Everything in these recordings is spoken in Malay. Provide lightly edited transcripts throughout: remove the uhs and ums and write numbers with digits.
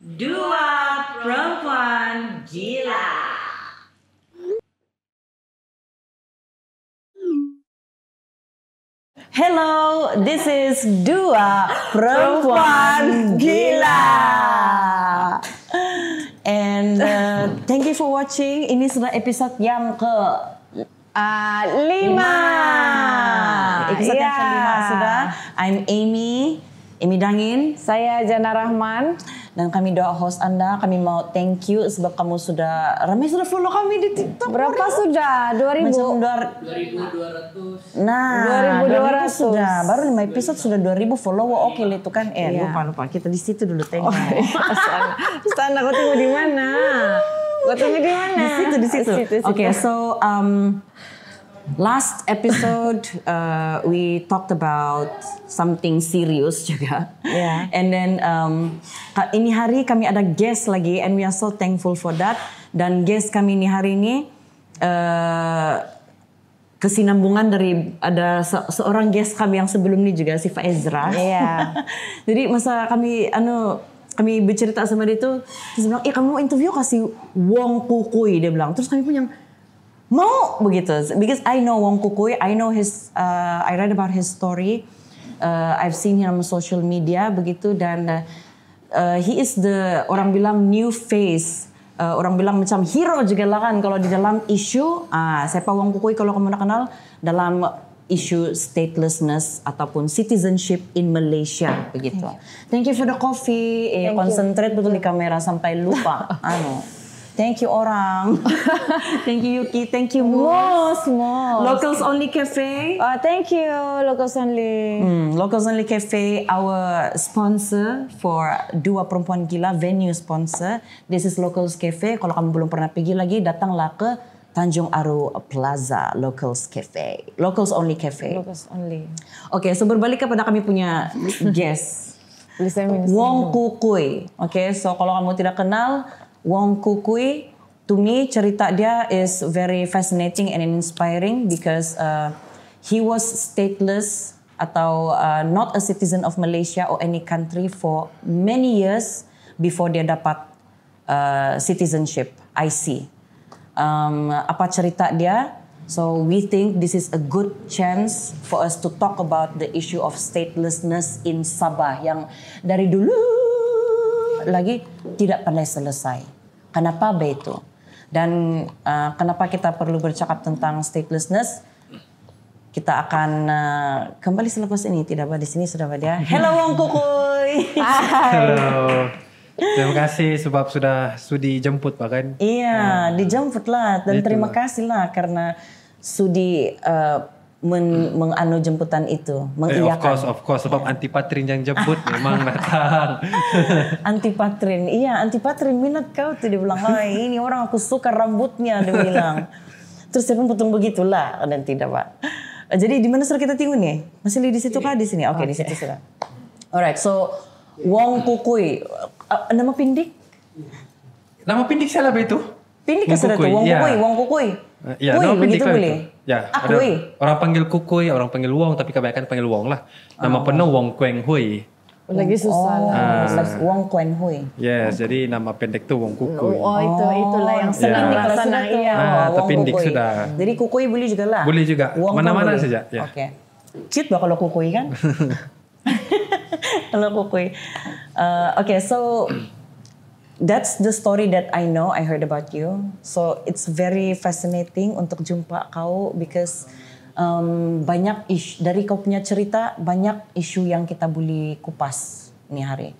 Dua Perempuan Gila. Hello, this is Dua Perempuan Gila. And thank you for watching. Ini sudah episode yang ke 5. Episode yang ke-5 sudah. I'm Amy Dangin. Saya Jana Rahman. Dan kami doa host Anda, kami mau thank you sebab kamu sudah ramai sudah follow kami di TikTok. Berapa sudah? 2000. Macam 2200. Nah, 2200 sudah. Baru 5 episode sudah 2000 follower. Oke itu kan. Iya. Lupa. Kita di situ dulu tengok. Sana kau tunggu di mana? Kau tunggu di mana? Di situ. Okay, so last episode we talked about something serious juga. Yeah. And then ini hari kami ada guest lagi and we are so thankful for that. Dan guest kami ini hari ini kesinambungan dari ada seorang guest kami yang sebelum ini juga si Fa Ezra. Iya. Jadi masa kami bercerita sama dia itu, dia bilang, kamu mau interview kasih Wong Kukui, dia bilang. Terus kami pun yang mau begitu, because I know Wong Kukui, I know his, I read about his story, I've seen him on social media begitu, dan he is the orang bilang new face, orang bilang macam hero juga lah kan kalau di dalam isu, siapa Wong Kukui kalau kamu nak kenal dalam isu statelessness ataupun citizenship in Malaysia begitu. Thank you for the coffee, concentrate betul di kamera sampai lupa. Thank you orang. Thank you Yuki. Thank you Mos. Locals Only Cafe. Thank you Locals Only. Locals Only Cafe, our sponsor for Dua Perempuan Gila, venue sponsor. This is Locals Cafe. Kalau kamu belum pernah pergi lagi, datanglah ke Tanjung Aru Plaza Locals Cafe. Locals Only Cafe. Locals Only. Okay, so berbalik kepada kami punya guest. Wong Kukui. Okay, so kalau kamu tidak kenal Wong Kukui, to me cerita dia is very fascinating and inspiring because he was stateless atau not a citizen of Malaysia or any country for many years before dia dapat citizenship, IC. Apa cerita dia? So we think this is a good chance for us to talk about the issue of statelessness in Sabah yang dari dulu lagi tidak pernah selesai. Kenapa begitu? Dan kenapa kita perlu bercakap tentang statelessness? Kita akan kembali selepas ini. Tidak apa di sini sudah ada. Hello Wong Kukui. Halo. Terima kasih sebab sudah sudi jemput bahkan. Iya, dijemput lah dan terima kasih lah karena sudi menganu jemputan itu, mengiyakan. Of course, sebab anti patrin yang jemput memang datang. Anti patrin minat kau tuh, dia bilang, hai ini orang aku suka rambutnya, dia bilang. Terus saya pun potong begitulah, dan tidak pak. Jadi di mana sudah kita tunggu nih? Masih di situ kah di sini? Oke, di situ sudah. Alright, so Wong Kukui, nama pindik? Nama pindik saya lah itu. Pindik ke sudah tuh, Wong Kukui. Ya, Kui, nama begitu pindik boleh? Ya, Kui. orang panggil Kukui, orang panggil Wong, tapi kebanyakan panggil Wong lah. Nama penuh Wong Kueng Hui. Lagi susah lah. Wong Kueng Hui. Yes, jadi nama pendek tuh Wong Kukui. Itulah yang senang di sana. Iya. Terpindik sudah. Jadi Kukui boleh juga lah? Boleh juga, mana-mana saja. Ya. Oke. Cute bah kalau Kukui kan? Kalau Kukui. Okay, so that's the story that I know, I heard about you. So it's very fascinating untuk jumpa kau because banyak dari kau punya cerita, banyak isu yang kita boleh kupas ni hari.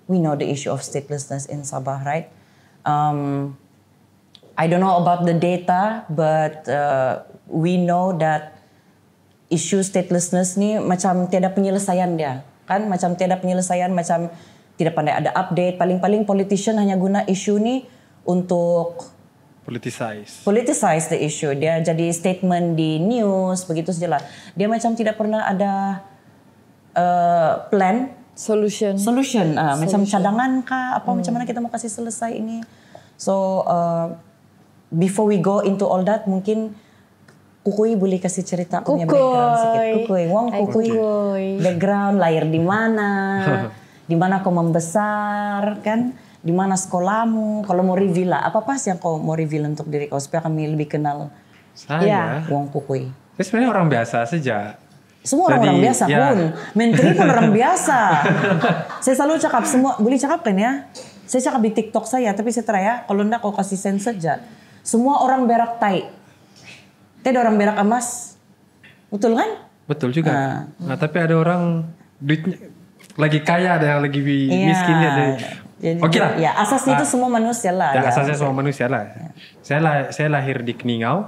We know the issue of statelessness in Sabah, right? I don't know about the data, but we know that issue statelessness ni macam tiada penyelesaian dia. Kan macam tiada penyelesaian, macam tidak pandai ada update. Paling-paling politician hanya guna isu ni untuk politicize the issue. Dia jadi statement di news, begitu sajalah. Dia macam tidak pernah ada plan, solution. Macam cadangan kah, apa macam mana kita mau kasih selesai ini. So before we go into all that, mungkin Kukui boleh kasih cerita punya background sedikit. Kukui, Wong Kukui. Background, lahir di mana kau membesar kan? di mana sekolahmu, kalau mau reveal lah, apa sih yang kau mau reveal untuk diri kau supaya kami lebih kenal Saya, Wong Kukui. saya sebenarnya orang biasa saja. Semua orang biasa pun, menteri pun orang biasa. Saya selalu cakap semua, boleh cakap kan ya? Saya cakap di TikTok saya, tapi saya try ya, kalau enggak kau kasih sense saja. Semua orang berak tai. Tidak orang berak emas. Betul kan? Betul juga. Nah, tapi ada orang duitnya lagi kaya, ada yang lagi miskin ada. Oke lah. Ya, asasnya itu semua manusia lah. Ya, asasnya semua manusia lah. Saya lahir di Keningau,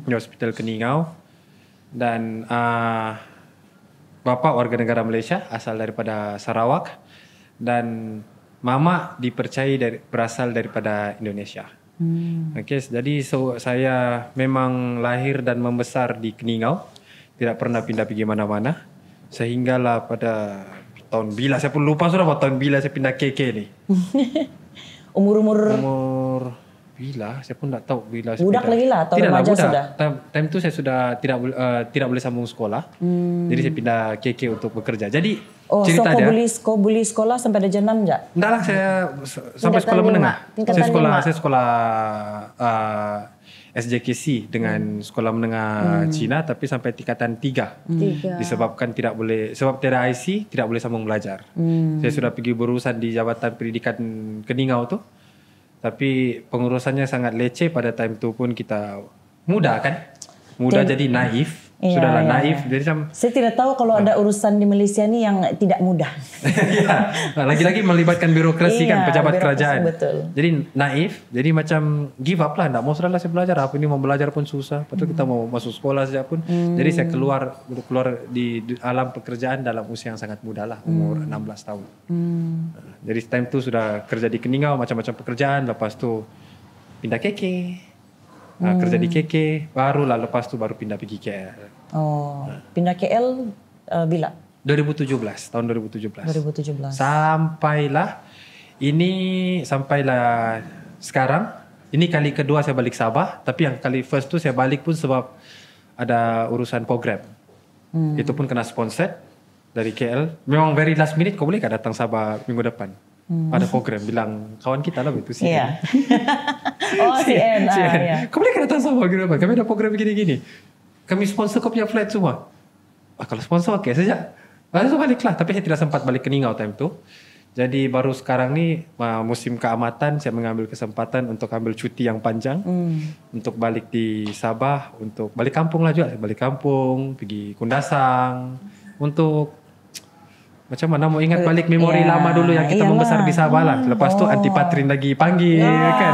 di Hospital Keningau, dan bapak warga negara Malaysia asal daripada Sarawak, dan mama berasal daripada Indonesia. Oke, jadi saya memang lahir dan membesar di Keningau, tidak pernah pindah pergi mana-mana, sehinggalah pada tahun bila saya pun lupa sudah tahun bila saya pindah KK ni. Umur bila saya pun tak tahu bila saya budak pindah. lagi lah atau Tidak lah, remaja budak. sudah. Time tu saya sudah tidak boleh sambung sekolah. Jadi saya pindah KK untuk bekerja. Jadi cerita dia. Kau boleh sekolah sampai darjah 6 enggak? Enggak lah, saya sampai sekolah menengah. Saya sekolah SJKC dengan sekolah menengah Cina, tapi sampai tingkatan 3. Disebabkan sebab tiada IC, tidak boleh sambung belajar. Saya sudah pergi berurusan di Jabatan Pendidikan Keningau tu. Tapi pengurusannya sangat leceh pada time tu pun kita muda kan. Muda jadi naif. Sudahlah naif. Jadi saya tidak tahu kalau ada urusan di Malaysia ni yang tidak mudah. Ya, lagi-lagi melibatkan birokrasi kan, pejabat kerajaan. Betul. Jadi naif, jadi macam give up lah. Tak mau sudahlah saya belajar. Apa ini mau belajar pun susah. Padahal kita mau masuk sekolah saja pun. Jadi saya keluar di alam pekerjaan dalam usia yang sangat muda lah, umur 16 tahun. Jadi time tu sudah kerja di Keningau, macam-macam pekerjaan. Lepas tu pindah KK. Kerja di KK, barulah lepas tu baru pindah pergi KL. Oh, pindah KL bila? 2017, tahun 2017. 2017. Sampailah sekarang. Ini kali kedua saya balik Sabah, tapi yang kali first tu saya balik pun sebab ada urusan program. Itu pun kena sponsored dari KL. Memang very last minute, kau boleh kan datang Sabah minggu depan? Ada program, bilang kawan kita lah itu CN. Yeah. Oh CN. Yeah. Kau boleh kan datang Sabah minggu depan? Kami ada program begini-gini. Kami sponsor kau punya flight semua. Kalau sponsor okey saja. Lalu baliklah. Tapi saya tidak sempat balik ke Keningau time tu. Jadi baru sekarang ni musim keamatan, saya mengambil kesempatan untuk ambil cuti yang panjang. Untuk balik di Sabah, untuk balik kampung lah juga. Balik kampung, pergi Kundasang. Untuk macam mana mau ingat balik memori lama dulu yang kita membesar di Sabah lah. Lepas tu Antipatrin lagi panggil kan.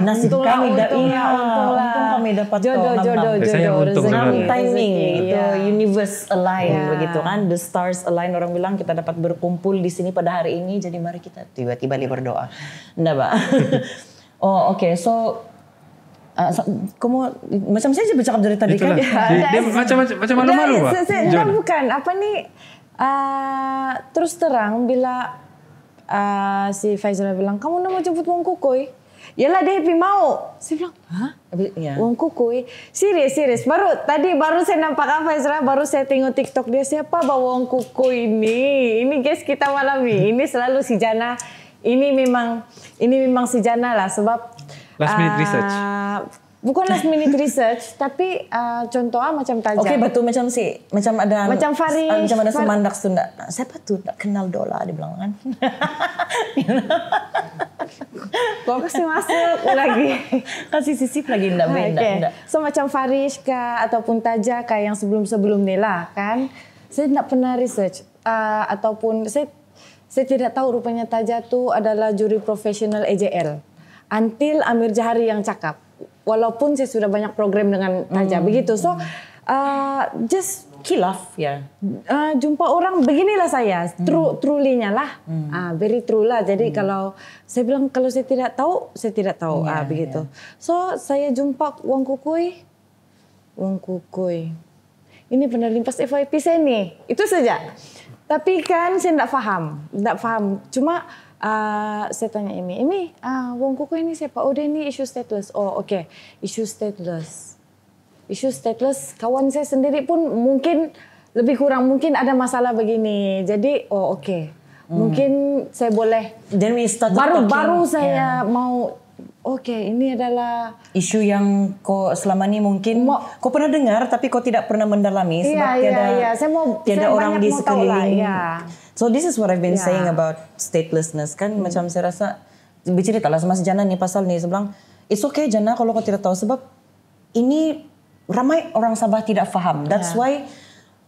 Nasib kami untung kami dapat jodoh. Saya untung sebenarnya. Timing itu universe align begitu kan. The stars align, orang bilang kita dapat berkumpul di sini pada hari ini. Jadi mari kita tiba-tiba berdoa. Enggak, Pak. Oh, okay. So kamu macam saya je bercakap dari tadi. Itulah. Kan. Dia macam malu-malu Pak. Bukan apa ni. Terus terang bila si Faizal bilang kamu nak mau jemput Wong Kukui, yalah dia happy mau. Saya bilang hah? Wong Kukui serius baru saya nampak Faizal, baru saya tengok TikTok dia, siapa bawa Wong Kukui ini guys kita malam ini selalu si Jana, ini memang si Jana lah sebab last minute research. Bukan last minute research, tapi contohnya macam Taja. Okey, betul macam ada Faris, macam ada semandak Sunda. Siapa tu tak kenal Dola dia bilang kan. Kau kasih masuk lagi. Kasih sisip lagi enggak benda. Okay. So macam Faris kah ataupun Taja kah yang sebelum ni lah kan. Saya tak pernah research ataupun saya tidak tahu rupanya Taja tu adalah juri profesional AJL. Until Amir Jahari yang cakap. Walaupun saya sudah banyak program dengan Taja begitu. So just kilaf ya. Jumpa orang beginilah saya. Truly-nya lah. Very true lah. Jadi kalau saya bilang kalau saya tidak tahu begitu. So saya jumpa Wong Kukui. Ini benar limpas FYP saya ni. Itu saja. Tapi kan saya tidak faham. Cuma saya tanya Amy, Wong Kukui ini siapa? Oh dia ni issue stateless. Oh okay, issue stateless. Kawan saya sendiri pun mungkin lebih kurang mungkin ada masalah begini. Jadi okay. Mungkin saya boleh. Then we start Baru saya mau. Oke, ini adalah isu yang kau selama ni mungkin kau pernah dengar tapi kau tidak pernah mendalami sebab tiada orang di sekeliling. So this is what I've been saying about statelessness kan. Macam saya rasa bercerita lah sama si Jana ni pasal ni. Saya bilang it's okay Jana kalau kau tidak tahu sebab ini ramai orang Sabah tidak faham. That's why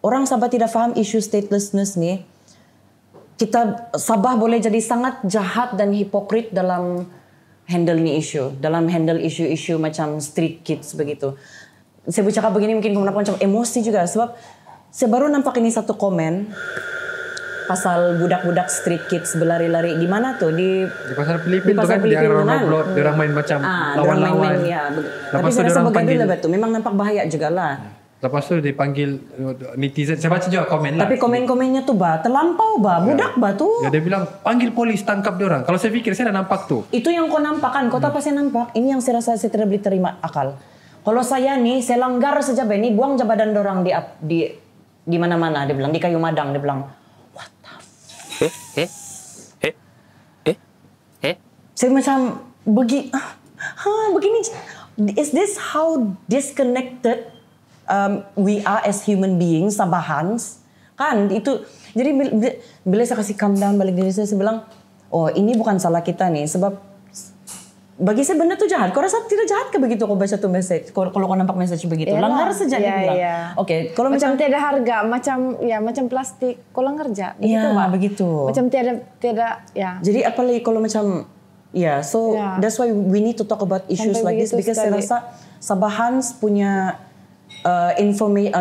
orang Sabah tidak faham isu statelessness ni. Kita Sabah boleh jadi sangat jahat dan hipokrit dalam handle ni isu, dalam handle isu-isu macam street kids begitu. Saya bercakap begini mungkin kamu nampak macam emosi juga sebab saya baru nampak ini satu komen pasal budak-budak street kids berlari-lari di mana tuh di pasar Filipina tu kan dia orang main macam lawan-lawan. Tapi saya rasa bergaduh lah betul. Memang nampak bahaya juga lah. Lepas tu dipanggil netizen. Saya baca juga komen lah. Tapi komen-komennya tu terlampau budak tu. Ya dia bilang panggil polis tangkap dia orang. Kalau saya fikir saya dah nampak tu. Itu yang kau nampak kan. Kau tak pasti nampak. Ini yang saya rasa saya tidak boleh terima akal. Kalau saya nih saya langgar saja ini buang badan dorang di mana-mana dia bilang di kayu madang dia bilang what the saya macam begini is this how disconnected we are as human beings Sabahans kan itu. Jadi bila saya kasih calm down balik diri saya bilang oh ini bukan salah kita nih sebab bagi saya benda tu jahat. Kau rasa tidak jahat ke begitu kau baca tu message? Kalau kau nampak message begitu langgar saja dia bilang. Okey, kalau macam tiada harga, macam plastik, kau langgar aja. Begitu begitu. Macam tiada Jadi apalagi kalau macam that's why we need to talk about issues like this because saya rasa Sabahans punya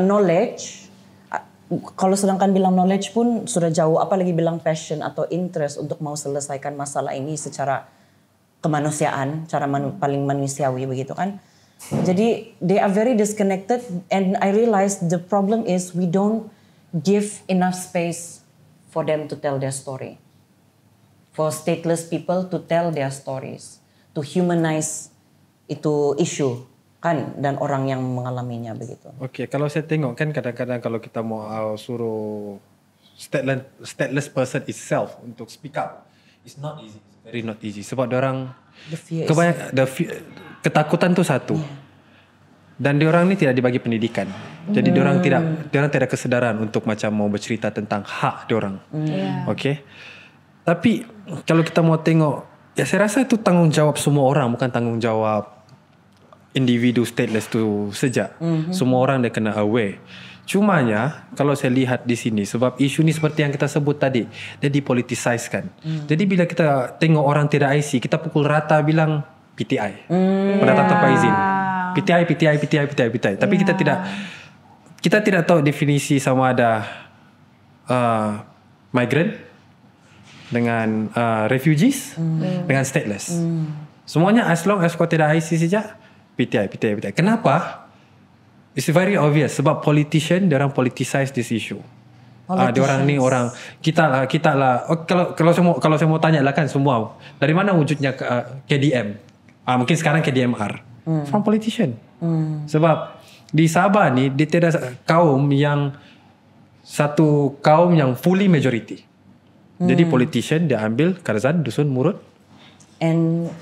knowledge. Kalau sedangkan bilang knowledge pun sudah jauh, apalagi bilang passion atau interest untuk mau selesaikan masalah ini secara kemanusiaan, cara paling manusiawi begitu kan. Jadi they are very disconnected and I realize the problem is we don't give enough space for them to tell their story. For stateless people to tell their stories, to humanize itu issue kan dan orang yang mengalaminya begitu. Okey, kalau saya tengok kan kadang-kadang kalau kita mau suruh stateless person itself untuk speak up, it's not easy. Very not easy sebab diorang ketakutan tu satu. Dan diorang ni tidak dibagi pendidikan. Jadi diorang tidak kesedaran untuk macam mau bercerita tentang hak diorang. Okey. Tapi kalau kita mau tengok saya rasa itu tanggungjawab semua orang bukan tanggungjawab individu stateless tu saja. Semua orang dia kena aware. Cumanya kalau saya lihat di sini sebab isu ni seperti yang kita sebut tadi dia dipolitisiskan. Jadi bila kita tengok orang tidak IC kita pukul rata bilang PTI. Pendatang tanpa izin. PTI. Tapi kita tidak tahu definisi sama ada migrant dengan refugees dengan stateless. Semuanya as long as kau tidak IC saja PTI. Kenapa? It's very obvious sebab politician diorang politicize this issue. Diorang ni orang kita lah. Kalau saya mau tanya lah kan semua dari mana wujudnya KDM? Mungkin sekarang KDMR. From politician. Sebab di Sabah ni dia tidak satu kaum yang fully majority. Jadi politician dia ambil Karazan Dusun Murut.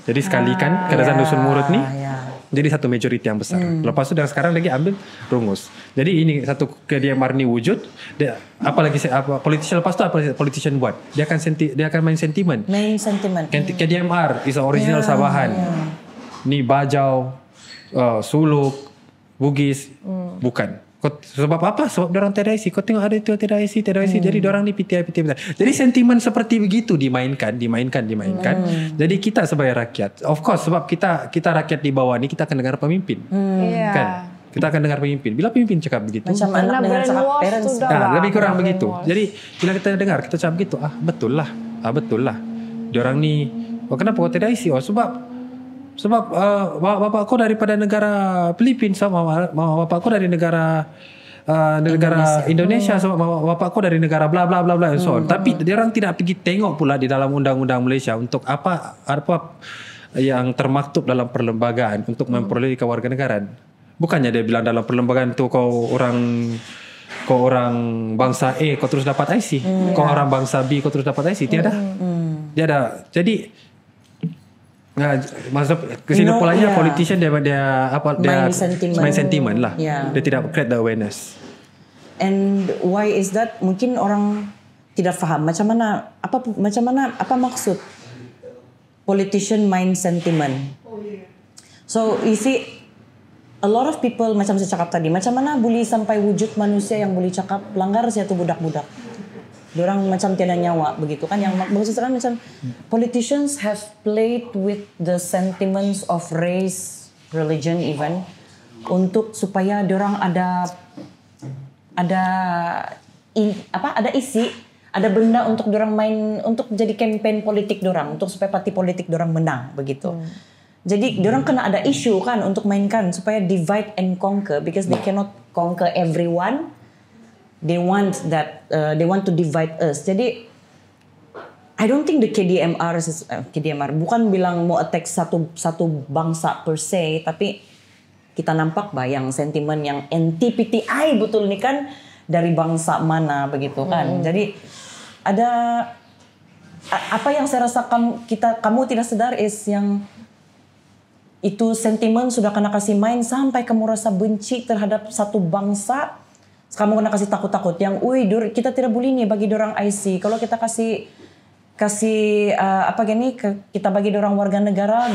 Jadi sekalikan Karazan Dusun Murut ni jadi satu majoriti yang besar. Lepas tu dan sekarang lagi ambil Rungus. Jadi ini satu KDMR ni wujud. Apalagi politician lepas tu apa politician buat? Dia akan main sentimen. KDMR is original Sabahan. Ni Bajau, Suluk, Bugis bukan. Sebab apa? Sebab diorang tiada IC. Kau tengok ada itu tiada IC. Jadi diorang ni PTI. Jadi sentimen seperti begitu dimainkan. Jadi kita sebagai rakyat, of course sebab kita rakyat di bawah ni kita akan dengar pemimpin. Kan? Kita akan dengar pemimpin. Bila pemimpin cakap begitu, macam anak dengar cakap parents. Lebih kurang begitu. Jadi bila kita dengar, kita cakap begitu. Betul lah. Diorang ni, kenapa kau tidak IC? Sebab bapak aku daripada negara Filipina sama bapak aku dari negara Indonesia sama bapak aku dari negara bla bla bla bla so on. Tapi dia orang tidak pergi tengok pula di dalam undang-undang Malaysia untuk apa yang termaktub dalam perlembagaan untuk memperoleh kewarganegaraan. Bukannya dia bilang dalam perlembagaan tu kau orang kau orang bangsa A kau terus dapat IC, kau orang bangsa B kau terus dapat IC. Tiada. Jadi maksud kesimpulannya politician dia main sentiment lah. Dia tidak create the awareness. And why is that? Mungkin orang tidak faham macam mana apa maksud politician main sentiment. So you see a lot of people macam saya cakap tadi, macam mana boleh sampai wujud manusia yang boleh cakap langgar saya tu budak-budak. Diorang macam tiada nyawa begitu kan, yang maksud saya macam politicians have played with the sentiments of race, religion even untuk supaya diorang ada isi, ada benda untuk diorang main, untuk jadi campaign politik diorang, untuk supaya parti politik diorang menang begitu. Jadi diorang kena ada isu kan untuk mainkan supaya divide and conquer, because they cannot conquer everyone. They want that they want to divide us. Jadi I don't think the KDMR bukan bilang mau attack satu bangsa per se, tapi kita nampak yang sentimen yang anti-PTI betul ni kan dari bangsa mana begitu kan. Jadi ada apa yang saya rasa kamu tidak sadar is yang itu sentimen sudah kena kasih main sampai kamu rasa benci terhadap satu bangsa. Kamu kena kasih takut-takut yang, kita tidak boleh nih bagi dorang IC. Kalau kita kasih kita bagi dorang warga negara,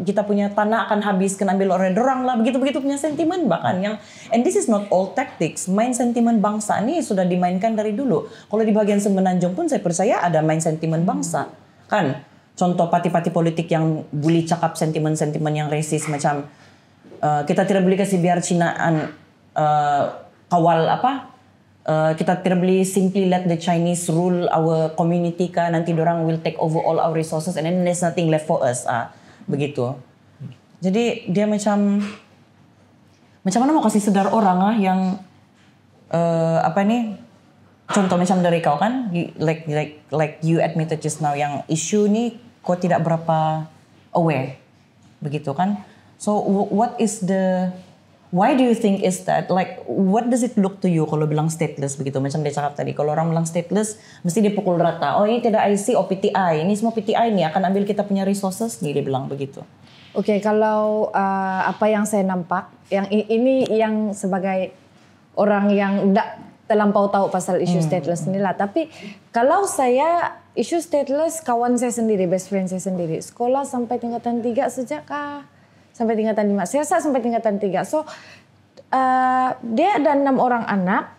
kita punya tanah akan habis, kena ambil oleh dorang lah. Begitu-begitu punya sentimen bahkan yang, and this is not all tactics. Main sentimen bangsa ini sudah dimainkan dari dulu. Kalau di bagian Semenanjung pun saya percaya ada main sentimen bangsa. Kan? Contoh parti-parti politik yang boleh cakap sentimen-sentimen yang rasis macam kita tidak boleh kasih biar Cinaan kawal kita tidak boleh simply let the Chinese rule our community kan, nanti dorang will take over all our resources and then there's nothing left for us begitu. Jadi dia macam mana mau kasih sedar orang yang contoh macam dari kau kan, like you admitted just now yang isu ni kau tidak berapa aware begitu kan. So why do you think is that? Like, what does it look to you kalau bilang stateless begitu? Macam dia cakap tadi, kalau orang bilang stateless, mesti dia pukul rata. Oh, ini tidak IC, PTI. Ini semua PTI nih akan ambil kita punya resources nih, dia bilang begitu. Oke, kalau apa yang saya nampak, yang ini yang sebagai orang yang tidak terlampau tahu pasal isu stateless ni lah. Tapi kalau saya, isu stateless kawan saya sendiri, best friend saya sendiri, sekolah sampai tingkatan 3 sejak sampai tingkatan 5. Saya rasa sampai tingkatan 3. So dia ada 6 orang anak.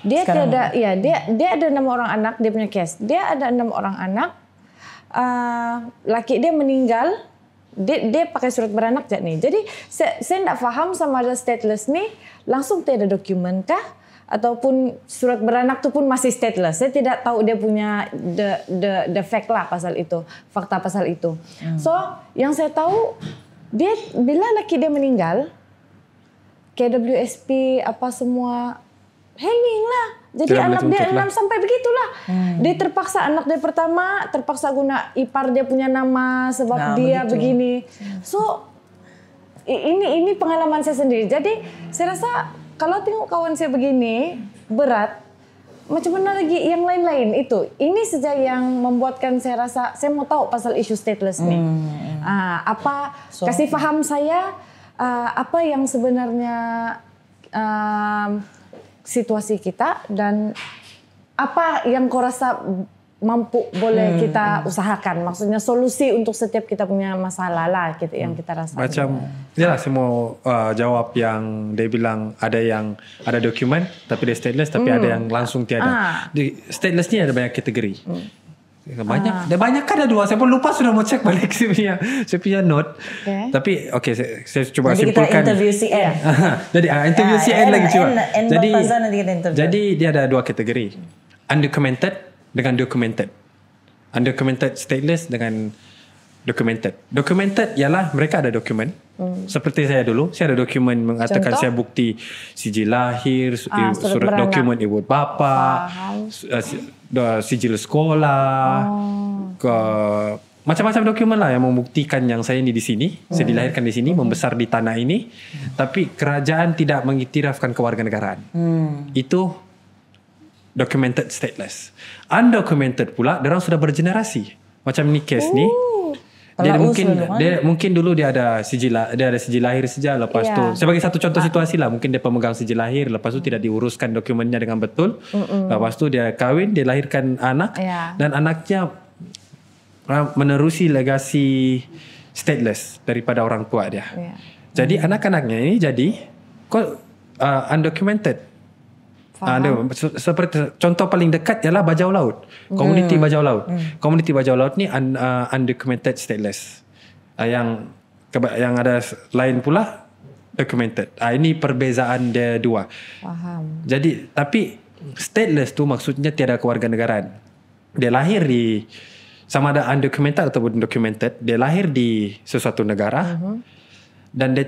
Dia ada 6 orang anak, dia punya case. Dia ada 6 orang anak. Laki dia meninggal. Dia pakai surat beranak je ni. Jadi saya tidak faham sama ada stateless ni langsung tiada dokumen kah? Ataupun surat beranak tu pun masih stateless. Saya tidak tahu dia punya the fact lah pasal itu. Fakta pasal itu. So yang saya tahu, dia bila laki dia meninggal, KWSP apa semua hanging lah. Jadi tidak anak dia 6 sampai begitulah. Dia terpaksa, anak dia pertama terpaksa guna ipar dia punya nama sebab dia begitu. Begini. So ini pengalaman saya sendiri. Jadi saya rasa kalau tengok kawan saya begini berat, macam mana lagi yang lain-lain itu. Ini saja yang membuatkan saya rasa saya mau tahu pasal isu stateless ni. Kasih faham saya apa yang sebenarnya situasi kita dan apa yang kau rasa mampu boleh kita usahakan. Maksudnya solusi untuk setiap kita punya masalah lah yang kita rasa. Macam inilah semua jawab yang dia bilang ada dokumen tapi dia stateless, tapi ada yang langsung tiada. Di stateless ni ada banyak kategori. Banyak kan ada 2. Saya pun lupa sudah mau cek balik saya punya note. Tapi saya cuba simpulkan. Kita interview CN. Jadi interview CN lagi cuba. Jadi dia ada 2 kategori. Undocumented dengan documented. Undocumented stateless dengan documented. Documented ialah mereka ada dokumen. Seperti saya dulu, saya ada dokumen mengatakan saya bukti sijil lahir, surat dokumen ibu bapa, sijil sekolah, macam-macam dokumen lah yang membuktikan yang saya ni di sini, saya dilahirkan di sini, membesar di tanah ini, tapi kerajaan tidak mengiktirafkan kewarganegaraan. Itu documented stateless. Undocumented pula, orang sudah bergenerasi. Macam ni case ni. Dia mungkin dulu dia ada sijil lahir saja, lepas tu sebagai satu contoh situasi lah, mungkin dia pemegang sijil lahir, lepas tu tidak diuruskan dokumennya dengan betul. Lepas tu dia kahwin, dia lahirkan anak dan anaknya menerusi legasi stateless daripada orang tua dia. Jadi anak-anaknya ini jadi undocumented. Seperti contoh paling dekat ialah bajau laut, komuniti bajau laut. Komuniti bajau laut ni undocumented stateless. Yang ada lain pula documented. Ini perbezaan dia dua. Faham. Jadi tapi stateless tu maksudnya tiada kewarganegaraan. Dia lahir di sama ada undocumented ataupun documented, dia lahir di sesuatu negara dan dia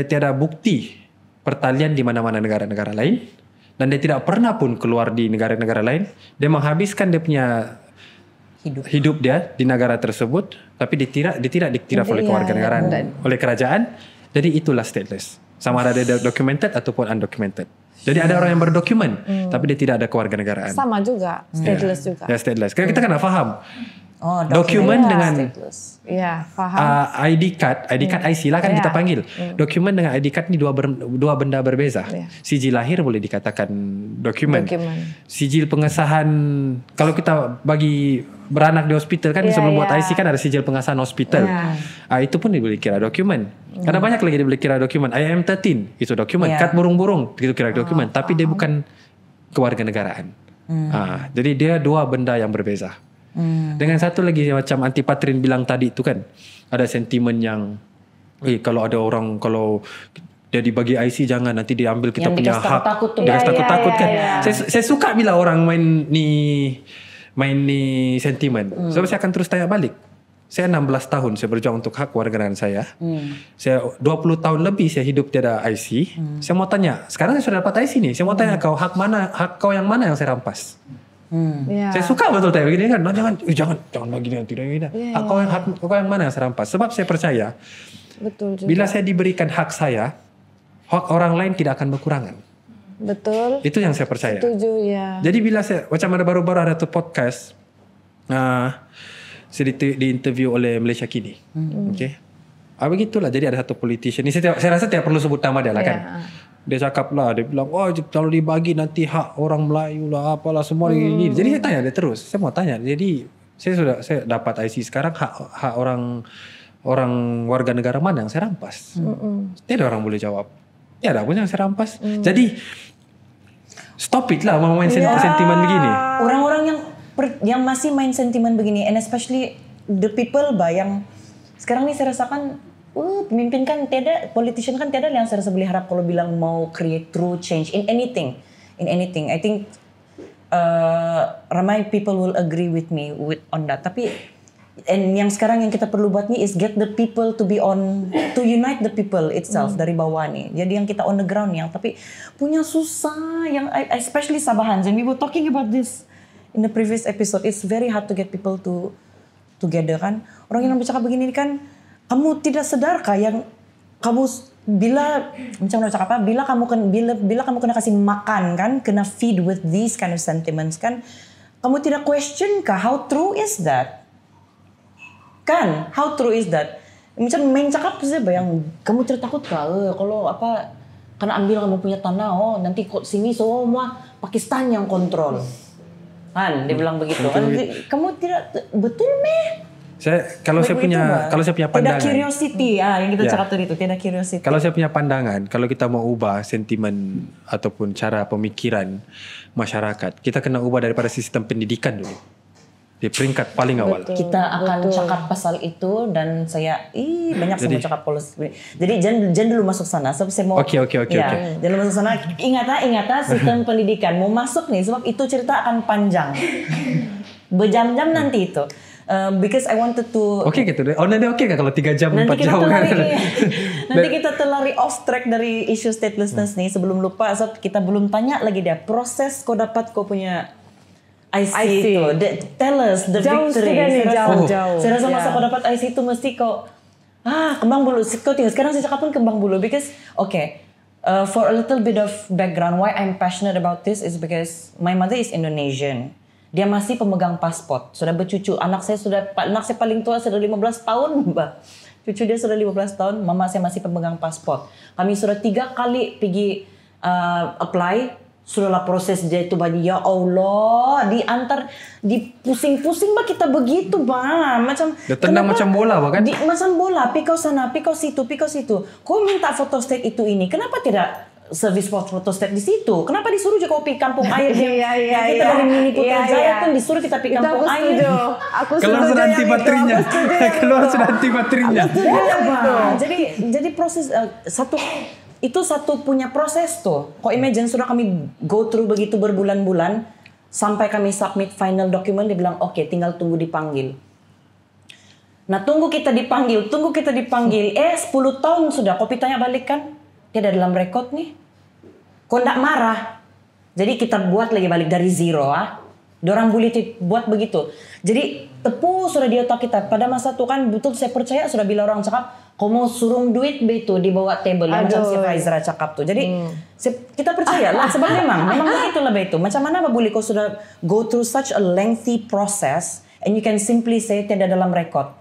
tiada bukti pertalian di mana-mana negara-negara lain. Dan dia tidak pernah pun keluar di negara-negara lain. Dia menghabiskan dia punya hidup dia di negara tersebut, tapi dia tidak diktiraf oleh kewarganegaraan, oleh kerajaan. Jadi itulah stateless. Sama ada dia documented ataupun undocumented. Jadi ada orang yang berdokumen, tapi dia tidak ada kewarganegaraan. Sama juga, stateless juga. Ya, stateless. Kita kena faham. Dokumen dengan stateless. Ya, faham. ID card IC lah kan kita panggil. Dokumen dengan ID card ni dua benda berbeza. Sijil lahir boleh dikatakan dokumen. Sijil pengesahan, kalau kita bagi beranak di hospital kan sebelum buat IC kan ada sijil pengesahan hospital. Itu pun dia boleh kira dokumen. Karena banyak lagi dia boleh kira dokumen. IM13 itu dokumen. Kad burung-burung itu kira dokumen. Tapi dia bukan kewarganegaraan. Jadi dia dua benda yang berbeza. Dengan satu lagi macam Aunty Patrin bilang tadi tu kan, ada sentimen yang kalau ada orang, kalau dia dibagi IC jangan nanti dia ambil kita yang punya hak. Dia takut-takut kan. Saya suka bila orang main ni sentimen. Sebab saya akan terus tanya balik. Saya 16 tahun saya berjuang untuk hak kewarganegaraan saya. Saya 20 tahun lebih saya hidup tiada IC. Saya mau tanya, sekarang saya sudah dapat IC ni. Saya mau tanya kau, hak kau yang mana yang saya rampas? Saya suka betul tanya begini kan. Jangan begini nanti. Hak kau yang mana yang saya rampas? Sebab saya percaya betul juga. Bila saya diberikan hak saya, hak orang lain tidak akan berkurangan. Betul. Itu yang saya percaya. Setuju ya. Jadi bila saya macam ada baru-baru ada tu podcast, saya di interview oleh Malaysia Kini. Okay. Begitulah. Jadi ada satu politician. Ini saya rasa tidak perlu sebut nama dia lah kan. Dia cakap lah, dia bilang, kalau dibagi nanti hak orang Melayu lah, apalah semua gini. Jadi saya tanya dia terus. Saya mau tanya. Jadi saya dapat IC sekarang, hak orang warga negara mana yang saya rampas? Tidak orang boleh jawab. Tiada pun yang saya rampas. Jadi stop it lah main sentimen begini. Orang-orang yang masih main sentimen begini, and especially the people yang sekarang ni saya rasakan pemimpin kan tiada, politician kan tiada yang saya rasa boleh harap kalau bilang mau create true change in anything. I think ramai people will agree with me on that. Tapi yang sekarang yang kita perlu buat ni is get the people to unite the people itself dari bawah ni. Jadi yang kita on the ground yang tapi punya susah, yang especially Sabahans, and we were talking about this in the previous episode. It's very hard to get people together kan. Orang yang bercakap begini kan, kamu tidak sedarkah yang kamu bila kamu kena kasih makan kan, kena feed with these kind of sentiments kan, kamu tidak question kah how true is that? Kan, how true is that? Macam main cakap saja yang kamu tidak takut kah kalau kena ambil kamu punya tanah, nanti sini semua Pakistan yang kontrol. Kan, dia bilang begitu. Kamu tidak betul meh? Kalau saya punya pandangan, tidak curiosity yang kita cakap tadi itu, tidak curiosity. Kalau saya punya pandangan, kalau kita mau ubah sentimen ataupun cara pemikiran masyarakat, kita kena ubah daripada sistem pendidikan dulu. Di peringkat paling awal. Kita akan cakap pasal itu dan saya banyak semua cakap polisi. Jadi jangan dulu masuk sana. Sebab saya mau Okey. Jangan dulu masuk sana. Ingat sistem pendidikan mau masuk nih sebab itu cerita akan panjang. Berjam-jam nanti itu. Because I wanted to gitu deh. Nanti kan kalau 3 jam 4 jam kan. Nanti kita terlari off track dari isu statelessness nih sebelum lupa. So kita belum tanya lagi dia proses kau dapat kau punya IC itu. Tell us the Jauh victory. sudah nih, jauh. Saya rasa masa kau dapat IC itu mesti kau kembang bulu. Kau tinggal sekarang saya cakap pun kembang bulu because for a little bit of background why I'm passionate about this is because my mother is Indonesian. Dia masih pemegang paspor, sudah bercucu. Anak saya paling tua sudah 15 tahun, Mbak. Cucu dia sudah 15 tahun, mama saya masih pemegang paspor. Kami sudah 3 kali pergi apply, sudahlah proses dia itu bagi ya Allah, pusing-pusing bah kita begitu bah, macam tendang macam bola bah kan? Macam bola, pikau sana, pikau situ. Kau minta photostat itu ini, kenapa tidak servis photostat di situ? Kenapa disuruh juga kau pergi kampung air? Kita dari Mini Putrajaya pun disuruh kita pergi kampung air. Keluar sudah anti baterainya. Keluar sudah anti baterainya. Jadi proses itu satu punya proses tuh. Kau imagine sudah kami go through begitu berbulan-bulan sampai kami submit final document, dia bilang oke, tinggal tunggu dipanggil. Nah tunggu kita dipanggil. 10 tahun sudah. Kau tanya balik kan? Dia ada dalam rekod nih. Kau ndak marah. Jadi kita buat lagi balik dari zero Dorang boleh buat begitu. Jadi tepu sudah di otak kita. Pada masa itu kan betul saya percaya sudah bila orang cakap kau mau surung duit begitu dibawa table yang macam si Faizra cakap tuh. Jadi kita percaya lah sebab memang begitulah begitu. Macam mana boleh kau sudah go through such a lengthy process and you can simply say tidak dalam rekod.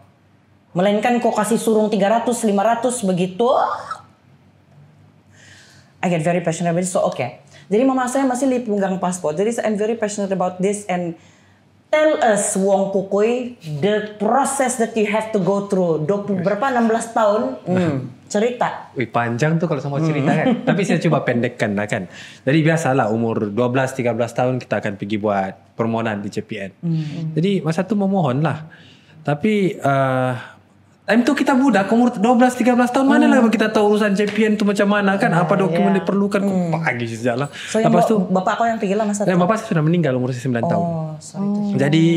Melainkan kau kasih surung 300, 500 begitu. I get very passionate about this. So Jadi mama saya masih pegang paspor. Jadi I'm very passionate about this and tell us Wong Kukuy the process that you have to go through. 16 tahun cerita. Panjang tuh kalau semua cerita kan. Tapi saya coba pendekkan lah kan. Jadi biasalah umur 12-13 tahun kita akan pergi buat permohonan di JPN. Jadi masa tu memohon lah. Tapi time tu kita budak umur 12-13 tahun mana lah kita tahu urusan JPN tu macam mana kan, apa dokumen diperlukan pagi sejak lah. So lepas tu bapak kau yang pergi lah masa tu? Bapak saya sudah meninggal umur 9 tahun. Jadi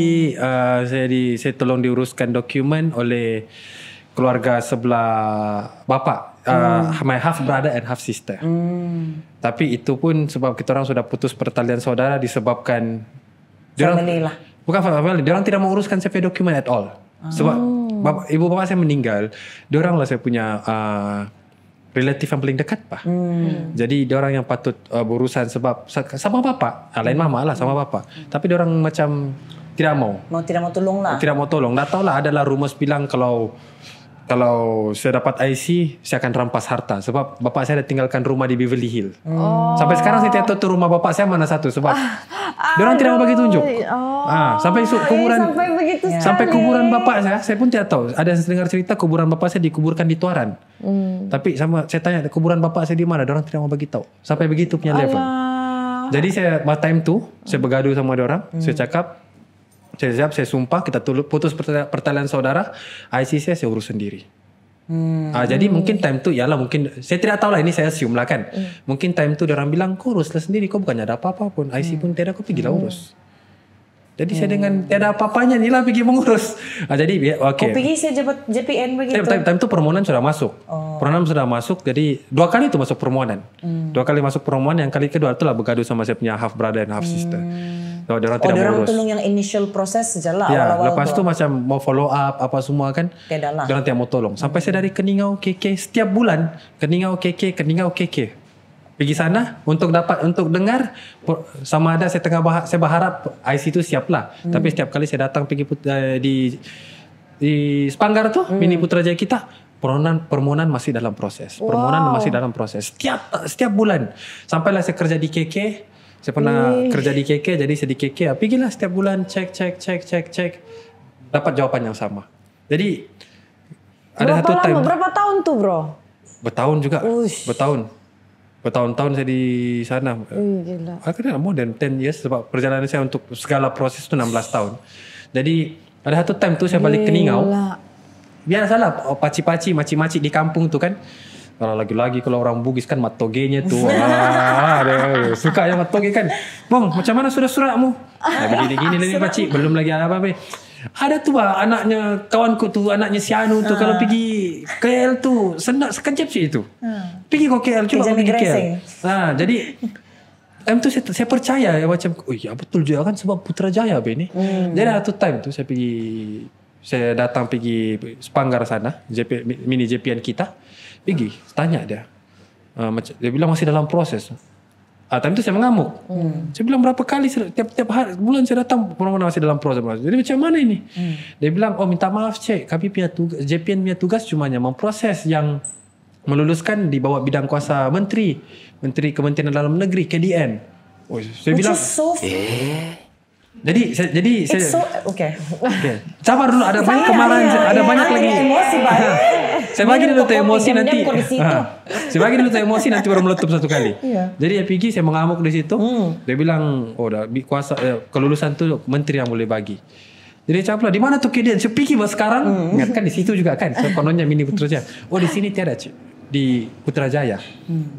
saya tolong diuruskan dokumen oleh keluarga sebelah bapak, my half brother and half sister. Tapi itu pun sebab kita orang sudah putus pertalian saudara disebabkan family lah. Bukan family, diorang tidak menguruskan CV dokumen at all. Sebab ibu bapak saya meninggal, diorang lah saya punya relatif yang paling dekat pak. Jadi diorang yang patut berurusan sebab sama bapak, lain mama lah sama bapak. Tapi diorang macam tidak mau tolong lah. Tidak mau tolong. Tak tahulah adalah rumus bilang kalau saya dapat IC, saya akan rampas harta. Sebab bapak saya dah tinggalkan rumah di Beverly Hills. Sampai sekarang saya tidak tahu rumah bapak saya mana satu. Sebab diorang tidak mau bagi tunjuk. Sampai kuburan bapak saya pun tidak tahu. Ada yang dengar cerita kuburan bapak saya dikuburkan di Tuaran. Tapi saya tanya kuburan bapak saya di mana, diorang tidak mau bagi tahu. Sampai begitu punya level. Jadi saya time tu saya bergaduh sama diorang. Saya cakap, saya siap, saya sumpah kita putus pertalian saudara, IC saya urus sendiri. Jadi mungkin time tu mungkin saya tidak tahu lah, ini saya assume lah kan. Mungkin time tu diorang bilang kau uruslah sendiri, kau bukannya ada apa-apa pun, IC pun tidak, kau pergilah urus. Jadi saya dengan tiada apa-apanya ni lah pergi mengurus. Jadi Kau pergi saya JPN begitu. Time tu permohonan sudah masuk. Permohonan sudah masuk, jadi 2 kali tu masuk permohonan. 2 kali masuk permohonan, yang kali kedua tu lah bergaduh sama saya punya half brother and half sister. Diorang tidak mengurus. Diorang tolong yang initial proses saja lah awal-awal. Lepas tu macam mau follow up apa semua kan. Tidak lah. Diorang tidak mau tolong. Sampai saya dari Keningau KK setiap bulan, Keningau KK. Pergi sana untuk dengar sama ada saya berharap IC itu siap lah. Tapi setiap kali saya datang pergi di Spanggar tu Mini Putrajaya kita, permohonan masih dalam proses. Permohonan masih dalam proses. Setiap bulan. Sampailah saya kerja di KK. Saya pernah kerja di KK, jadi saya di KK. Pergilah setiap bulan cek. Dapat jawaban yang sama. Jadi ada satu time. Berapa tahun tuh bro? Bertahun juga. Bertahun-tahun saya di sana. Gila. Akhirnya more than 10 years sebab perjalanan saya untuk segala proses itu 16 tahun. Jadi ada satu time tu saya balik Keningau. Biasalah paci-paci, maci-maci di kampung tu kan. Kalau lagi-lagi kalau orang Bugis kan matogenya tu. Suka yang matoge kan. Bang, macam mana sudah suratmu? Begini-gini lagi paci, belum lagi apa-apa. Ada tu anaknya kawanku tu, anaknya si Anu tu kalau pergi KL tu senang sekejap sih itu. Pergi ke KL, coba pergi KL. Jadi time tu saya percaya ya, macam ya betul juga kan sebab Putrajaya ni. Jadi ada satu time tu saya datang pergi Sepanggar sana, mini JPN kita, pergi tanya dia. Dia bilang masih dalam proses. Time tu saya mengamuk. Saya bilang berapa kali tiap hari bulan saya datang mana masih dalam proses. Jadi macam mana ini? Dia bilang minta maaf cik, kami punya tugas, JPN punya tugas cumanya memproses yang meluluskan di bawah bidang kuasa Menteri Kementerian Dalam Negeri KDN. Saya bilang Jadi Okay. Sabar dulu, ada banyak kemarahan, ada banyak lagi. Emosi banget. Saya bagi dulu tuh emosi nanti. Saya Saya bagi dulu tuh emosi nanti baru meletup satu kali. Jadi ya pergi saya mengamuk di situ. Dia bilang, dah kuasa kelulusan tu menteri yang boleh bagi. Jadi saya pula, di mana tuh KDN? Saya pergi sekarang. Ingat kan di situ juga kan. So, kononnya mini Putrajaya. Di sini tiada di Putrajaya.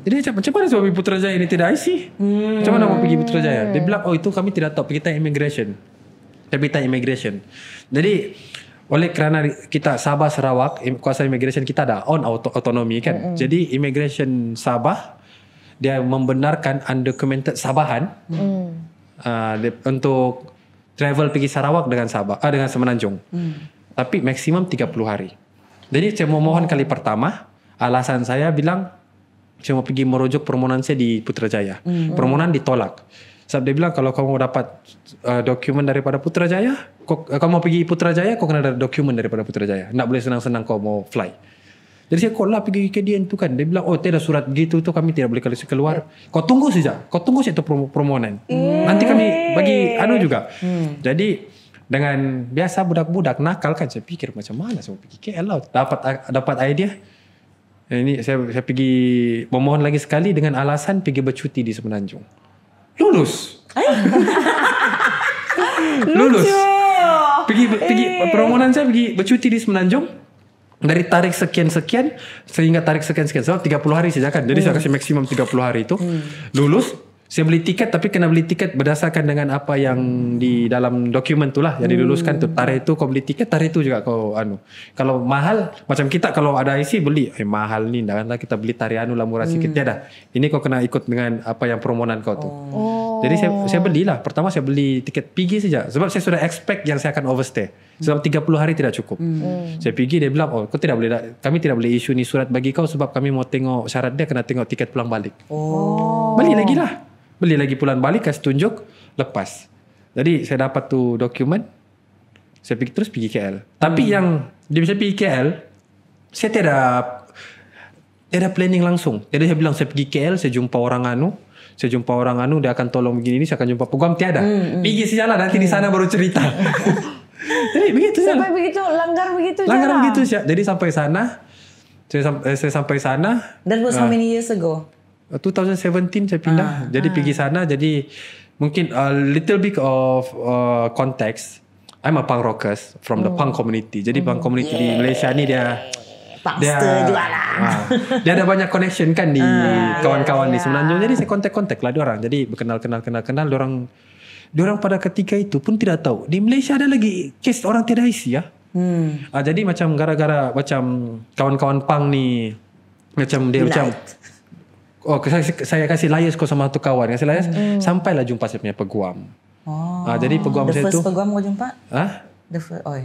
Jadi macam mana sebab Putrajaya ini tidak IC? Macam mana mau pergi Putrajaya? Dia bilang, itu kami tidak tahu. Kita immigration. Jadi oleh kerana kita Sabah Sarawak, kuasa immigration kita ada autonomi kan. Jadi immigration Sabah dia membenarkan undocumented Sabahan untuk travel pergi Sarawak dengan dengan Semenanjung. Tapi maksimum 30 hari. Jadi saya mohon kali pertama, alasan saya bilang saya mau pergi merujuk permohonan saya di Putrajaya. Permohonan ditolak. Sebab dia bilang kalau kamu dapat dokumen daripada Putrajaya, kamu mau pergi Putrajaya, kau kena ada dokumen daripada Putrajaya. Tak boleh senang-senang kau mau fly. Jadi saya call lah pergi KDN tu kan. Dia bilang, tiada surat begitu tu kami tidak boleh keluar. Kau tunggu saja. Kau tunggu saja tu permohonan. Nanti kami bagi juga. Jadi dengan biasa budak-budak nakal kan, saya fikir macam mana saya mau pergi KL lah. Dapat idea. Ini saya pergi memohon lagi sekali dengan alasan pergi bercuti di Semenanjung. Lulus. Pergi permohonan saya pergi bercuti di Semenanjung. Dari tarikh sekian-sekian sehingga tarikh sekian-sekian. Sebab 30 hari saja kan. Jadi saya kasih maksimum 30 hari itu. Lulus. Saya beli tiket, tapi kena beli tiket berdasarkan dengan apa yang di dalam dokumen tu lah. Yang diluluskan tu. Tarikh itu kau beli tiket, tarikh itu juga kau Kalau mahal, macam kita kalau ada IC beli. Mahal ni. Janganlah kita beli tarikh lah murah sikit. Tiada. Ini kau kena ikut dengan apa yang permohonan kau tu. Jadi saya belilah. Pertama saya beli tiket pergi saja. Sebab saya sudah expect yang saya akan overstay. Sebab 30 hari tidak cukup. Saya pergi, dia bilang, kau tidak boleh, kami tidak boleh issue ni surat bagi kau sebab kami mau tengok syarat dia, kena tengok tiket pulang balik. Beli lagi lah. Beli lagi pulang balik, kasih tunjuk, lepas. Jadi saya dapat tu dokumen, saya terus pergi KL. Tapi yang dia bisa pergi KL, saya tiada planning langsung. Jadi saya bilang saya pergi KL, saya jumpa orang dia akan tolong begini, saya akan jumpa peguam, tiada. Pergi sajalah, nanti di sana baru cerita. Jadi begitu saja. Sampai begitu, langgar begitu saja. Langgar begitu saja. Jadi sampai sana, saya sampai sana. That was how many years ago? 2017 saya pindah. Jadi pergi sana. Jadi mungkin a little bit of context. I'm a punk rockers from the punk community. Jadi punk community di Malaysia ni dia Punkster juga lah. Dia ada banyak connection kan di kawan-kawan di Semenanjung. Jadi saya kontak lah diorang. Jadi kenal diorang pada ketika itu pun tidak tahu di Malaysia ada lagi kes orang tiada isi ya. Jadi macam gara-gara macam kawan-kawan punk ni macam dia macam saya kasih layas kau sama satu kawan, kasih layas sampailah jumpa saya punya peguam. Jadi peguam saya tu. The first peguam kau jumpa?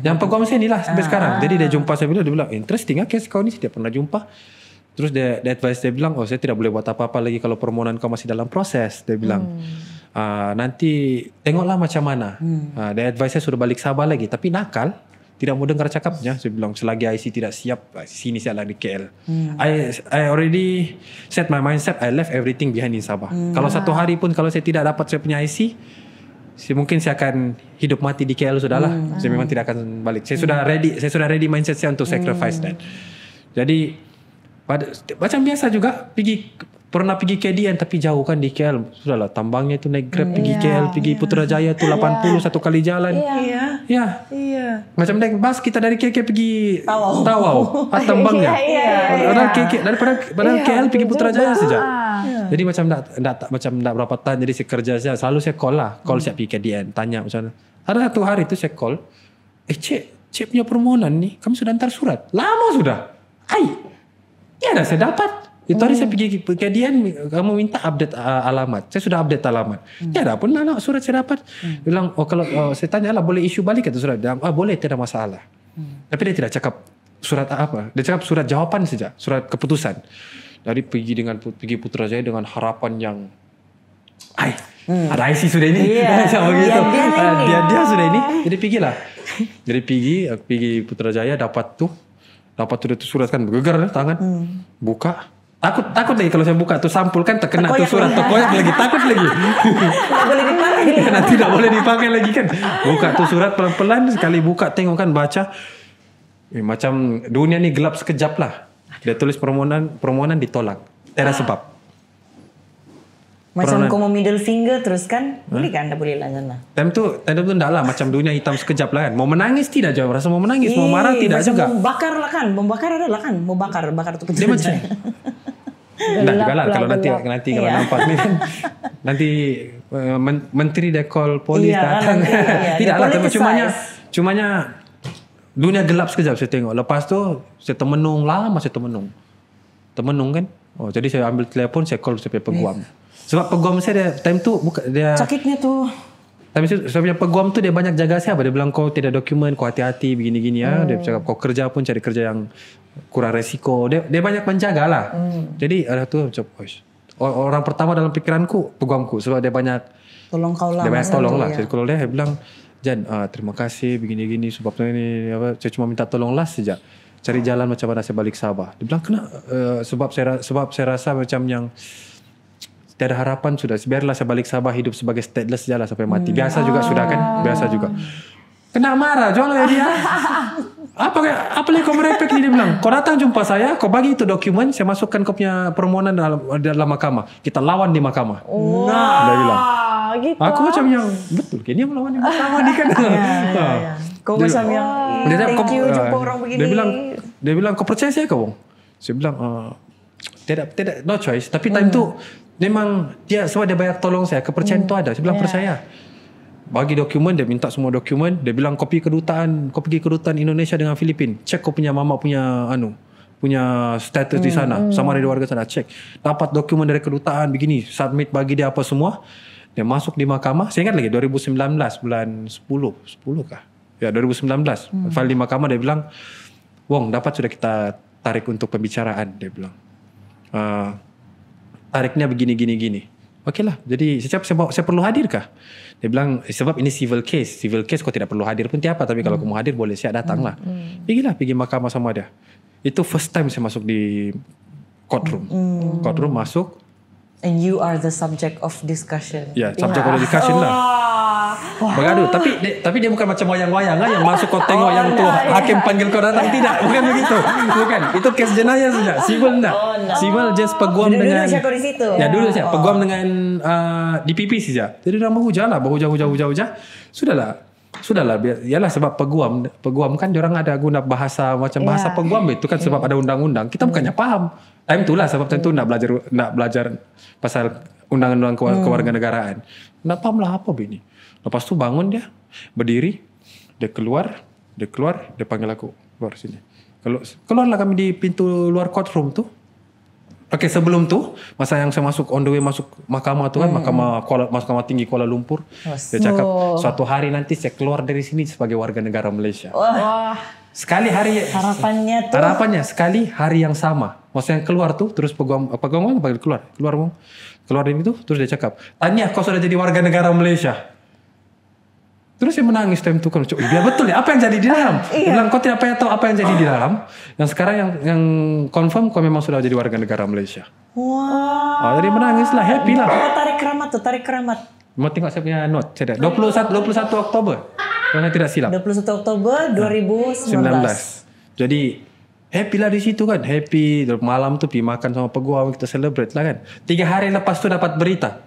Yang peguam saya ni lah sampai sekarang. Jadi dia jumpa saya dia bilang interesting kes kau ni saya tidak pernah jumpa. Terus dia advice dia bilang saya tidak boleh buat apa-apa lagi kalau permohonan kau masih dalam proses. Dia bilang nanti tengoklah macam mana. Dia advice saya suruh balik Sabah lagi tapi nakal. Tidak mau dengar cakapnya. Saya bilang selagi IC tidak siap, sini saya lagi KL. I already set my mindset. I left everything behind in Sabah. Kalau satu hari pun kalau saya tidak dapat saya punya IC, mungkin saya akan hidup mati di KL sudahlah. Saya memang tidak akan balik. Saya sudah ready mindset saya untuk sacrifice that. Jadi macam biasa juga pernah pergi KDN tapi jauh kan di KL. Sudahlah tambangnya itu naik Grab pergi KL, pergi Putrajaya tu 80 satu kali jalan. Iya. Macam naik bas kita dari KK pergi Tawau. Tambangnya. Padahal KL pergi Putrajaya saja. Jadi macam tak berapa tahun jadi saya kerja saja. Selalu saya call lah. Call saya pergi KDN tanya macam mana. Ada satu hari tu saya call. Cik punya permohonan ni kami sudah hantar surat. Lama sudah. Ya dah saya dapat. Itu hari saya pergi ke Dian, kamu minta update alamat. Saya sudah update alamat. Tiada pun lah surat saya dapat. Dia bilang, kalau saya tanya lah boleh issue balik atau surat? Dia bilang, boleh, tidak masalah. Tapi dia tidak cakap surat apa. Dia cakap surat jawapan saja, surat keputusan. Dari pergi Putrajaya dengan harapan yang ada IC sudah ini. Dia sudah ini. Jadi pergilah. Jadi pergi Putrajaya dapat tuh surat kan bergegar tangan. Buka. Takut lagi kalau saya buka tuh sampul kan terkena tuh surat, terkoyak lagi, takut lagi. Tidak boleh dipakai. Nanti tidak boleh dipakai lagi kan. Buka tuh surat pelan-pelan, sekali buka tengok kan baca. Macam dunia ni gelap sekejap lah. Dia tulis permohonan ditolak. Tidak ada sebab. Macam kau mau middle finger terus kan? Boleh kan? Tak boleh lah sana. Time tu endak lah. Macam dunia hitam sekejap lah kan. Mau menangis tidak jauh. Rasa mau menangis. Mau marah tidak juga. Mau bakar lah kan. Mau bakar ada lah kan. Mau bakar tu dia macam enggak juga lah. Kalau nanti kalau nampak ni kan. Nanti menteri dia call polis datang. Tidak lah. Cumanya dunia gelap sekejap saya tengok. Lepas tu saya termenung lama. Termenung kan. Jadi saya ambil telefon. Saya call saya peguam. Sebab peguam saya time tu dia sakitnya tu. Tapi saya punya peguam tu dia banyak jaga saya. Dia bilang kau tidak dokumen, kau hati-hati begini-gini ya. Dia cakap kau kerja pun cari kerja yang kurang resiko. Dia banyak menjaga lah. Jadi ada tu macam orang pertama dalam pikiranku peguamku sebab dia banyak tolong kau lah. Dia banyak tolong lah. Jadi kalau dia bilang Jan terima kasih begini-gini sebabnya ini apa, saya cuma minta tolong lah saja. Cari jalan macam mana saya balik Sabah. Dia bilang kena sebab saya rasa macam yang tiada harapan sudah. Biarlah saya balik Sabah hidup sebagai stateless sajalah sampai mati. Biasa juga sudah kan? Biasa juga. Kena marah. Jual ya dia. Apa lagi kau merepek ni dia bilang. Kau datang jumpa saya. Kau bagi itu dokumen. Saya masukkan kau punya permohonan dalam mahkamah. Kita lawan di mahkamah. Dia bilang. Gitu. Aku macam yang betul. Kini melawan di mahkamah ni kan. Kau macam yang thank you jumpa orang begini. Dia bilang kau percaya saya kau? Saya bilang tidak no choice. Tapi time tu memang dia sebab dia banyak tolong saya, kepercayaan tu ada. Saya bilang percaya. Bagi dokumen, dia minta semua dokumen. Dia bilang kau pergi kedutaan Indonesia dengan Filipin. Cek kau punya mama punya punya status di sana. Sama ada warga sana, cek. Dapat dokumen dari kedutaan begini, submit bagi dia apa semua. Dia masuk di mahkamah. Saya ingat lagi 2019 bulan 10 kah? Ya 2019. File di mahkamah dia bilang, "Wong, dapat sudah kita tarik untuk pembicaraan." Dia bilang. Tariknya begini. Okeylah. Jadi saya perlu hadir kah? Dia bilang sebab ini civil case. Civil case kau tidak perlu hadir pun tiapa. Tapi kalau kau mau hadir boleh siap datang lah. Pergi mahkamah sama dia. Itu first time saya masuk di courtroom. Courtroom masuk. And you are the subject of discussion. Ya, subject of discussion lah. Bergaduh. Tapi dia bukan macam wayang-wayang kan, yang masuk kau tengok yang tu hakim panggil kau datang. Tidak, bukan begitu. Bukan. Itu kes jenayah saja. Civil tak. Civil just peguam dengan. Dulu siapa di situ. Ya dulu siapa peguam dengan DPP saja. Jadi orang berhujah. Sudahlah. Yalah sebab peguam kan diorang ada guna bahasa macam bahasa peguam itu kan sebab ada undang-undang. Kita bukannya faham. Time itulah sebab tentu nak belajar pasal undang-undang kewarganegaraan. Nak paham lah apa begini. Lepas tu bangun dia, berdiri, dia keluar, dia panggil aku keluar sini. Keluarlah kami di pintu luar courtroom tu. Okey, sebelum tu masa yang saya masuk on the way masuk mahkamah tu kan, mahkamah tinggi Kuala Lumpur. Dia cakap suatu hari nanti saya keluar dari sini sebagai warga negara Malaysia. Wah. Sekali hari harapannya sekali hari yang sama. Masa yang keluar tu terus peguam panggil keluar dari itu terus dia cakap, "Tanya kau sudah jadi warga negara Malaysia?" Terus dia menangis time tu kan. Dia betul ya apa yang jadi di dalam. Dia bilang kau tidak payah tahu apa yang jadi di dalam. Yang sekarang yang confirm kau memang sudah jadi warga negara Malaysia. Wow. Jadi menangis lah, happy lah. Tarik keramat. Mau tengok saya punya note. Saya dah 21 Oktober. Kalau tidak silap. 21 Oktober 2019. Jadi happy lah di situ kan. Happy. Malam tu pergi makan sama peguam. Kita celebrate lah kan. 3 hari lepas tu dapat berita.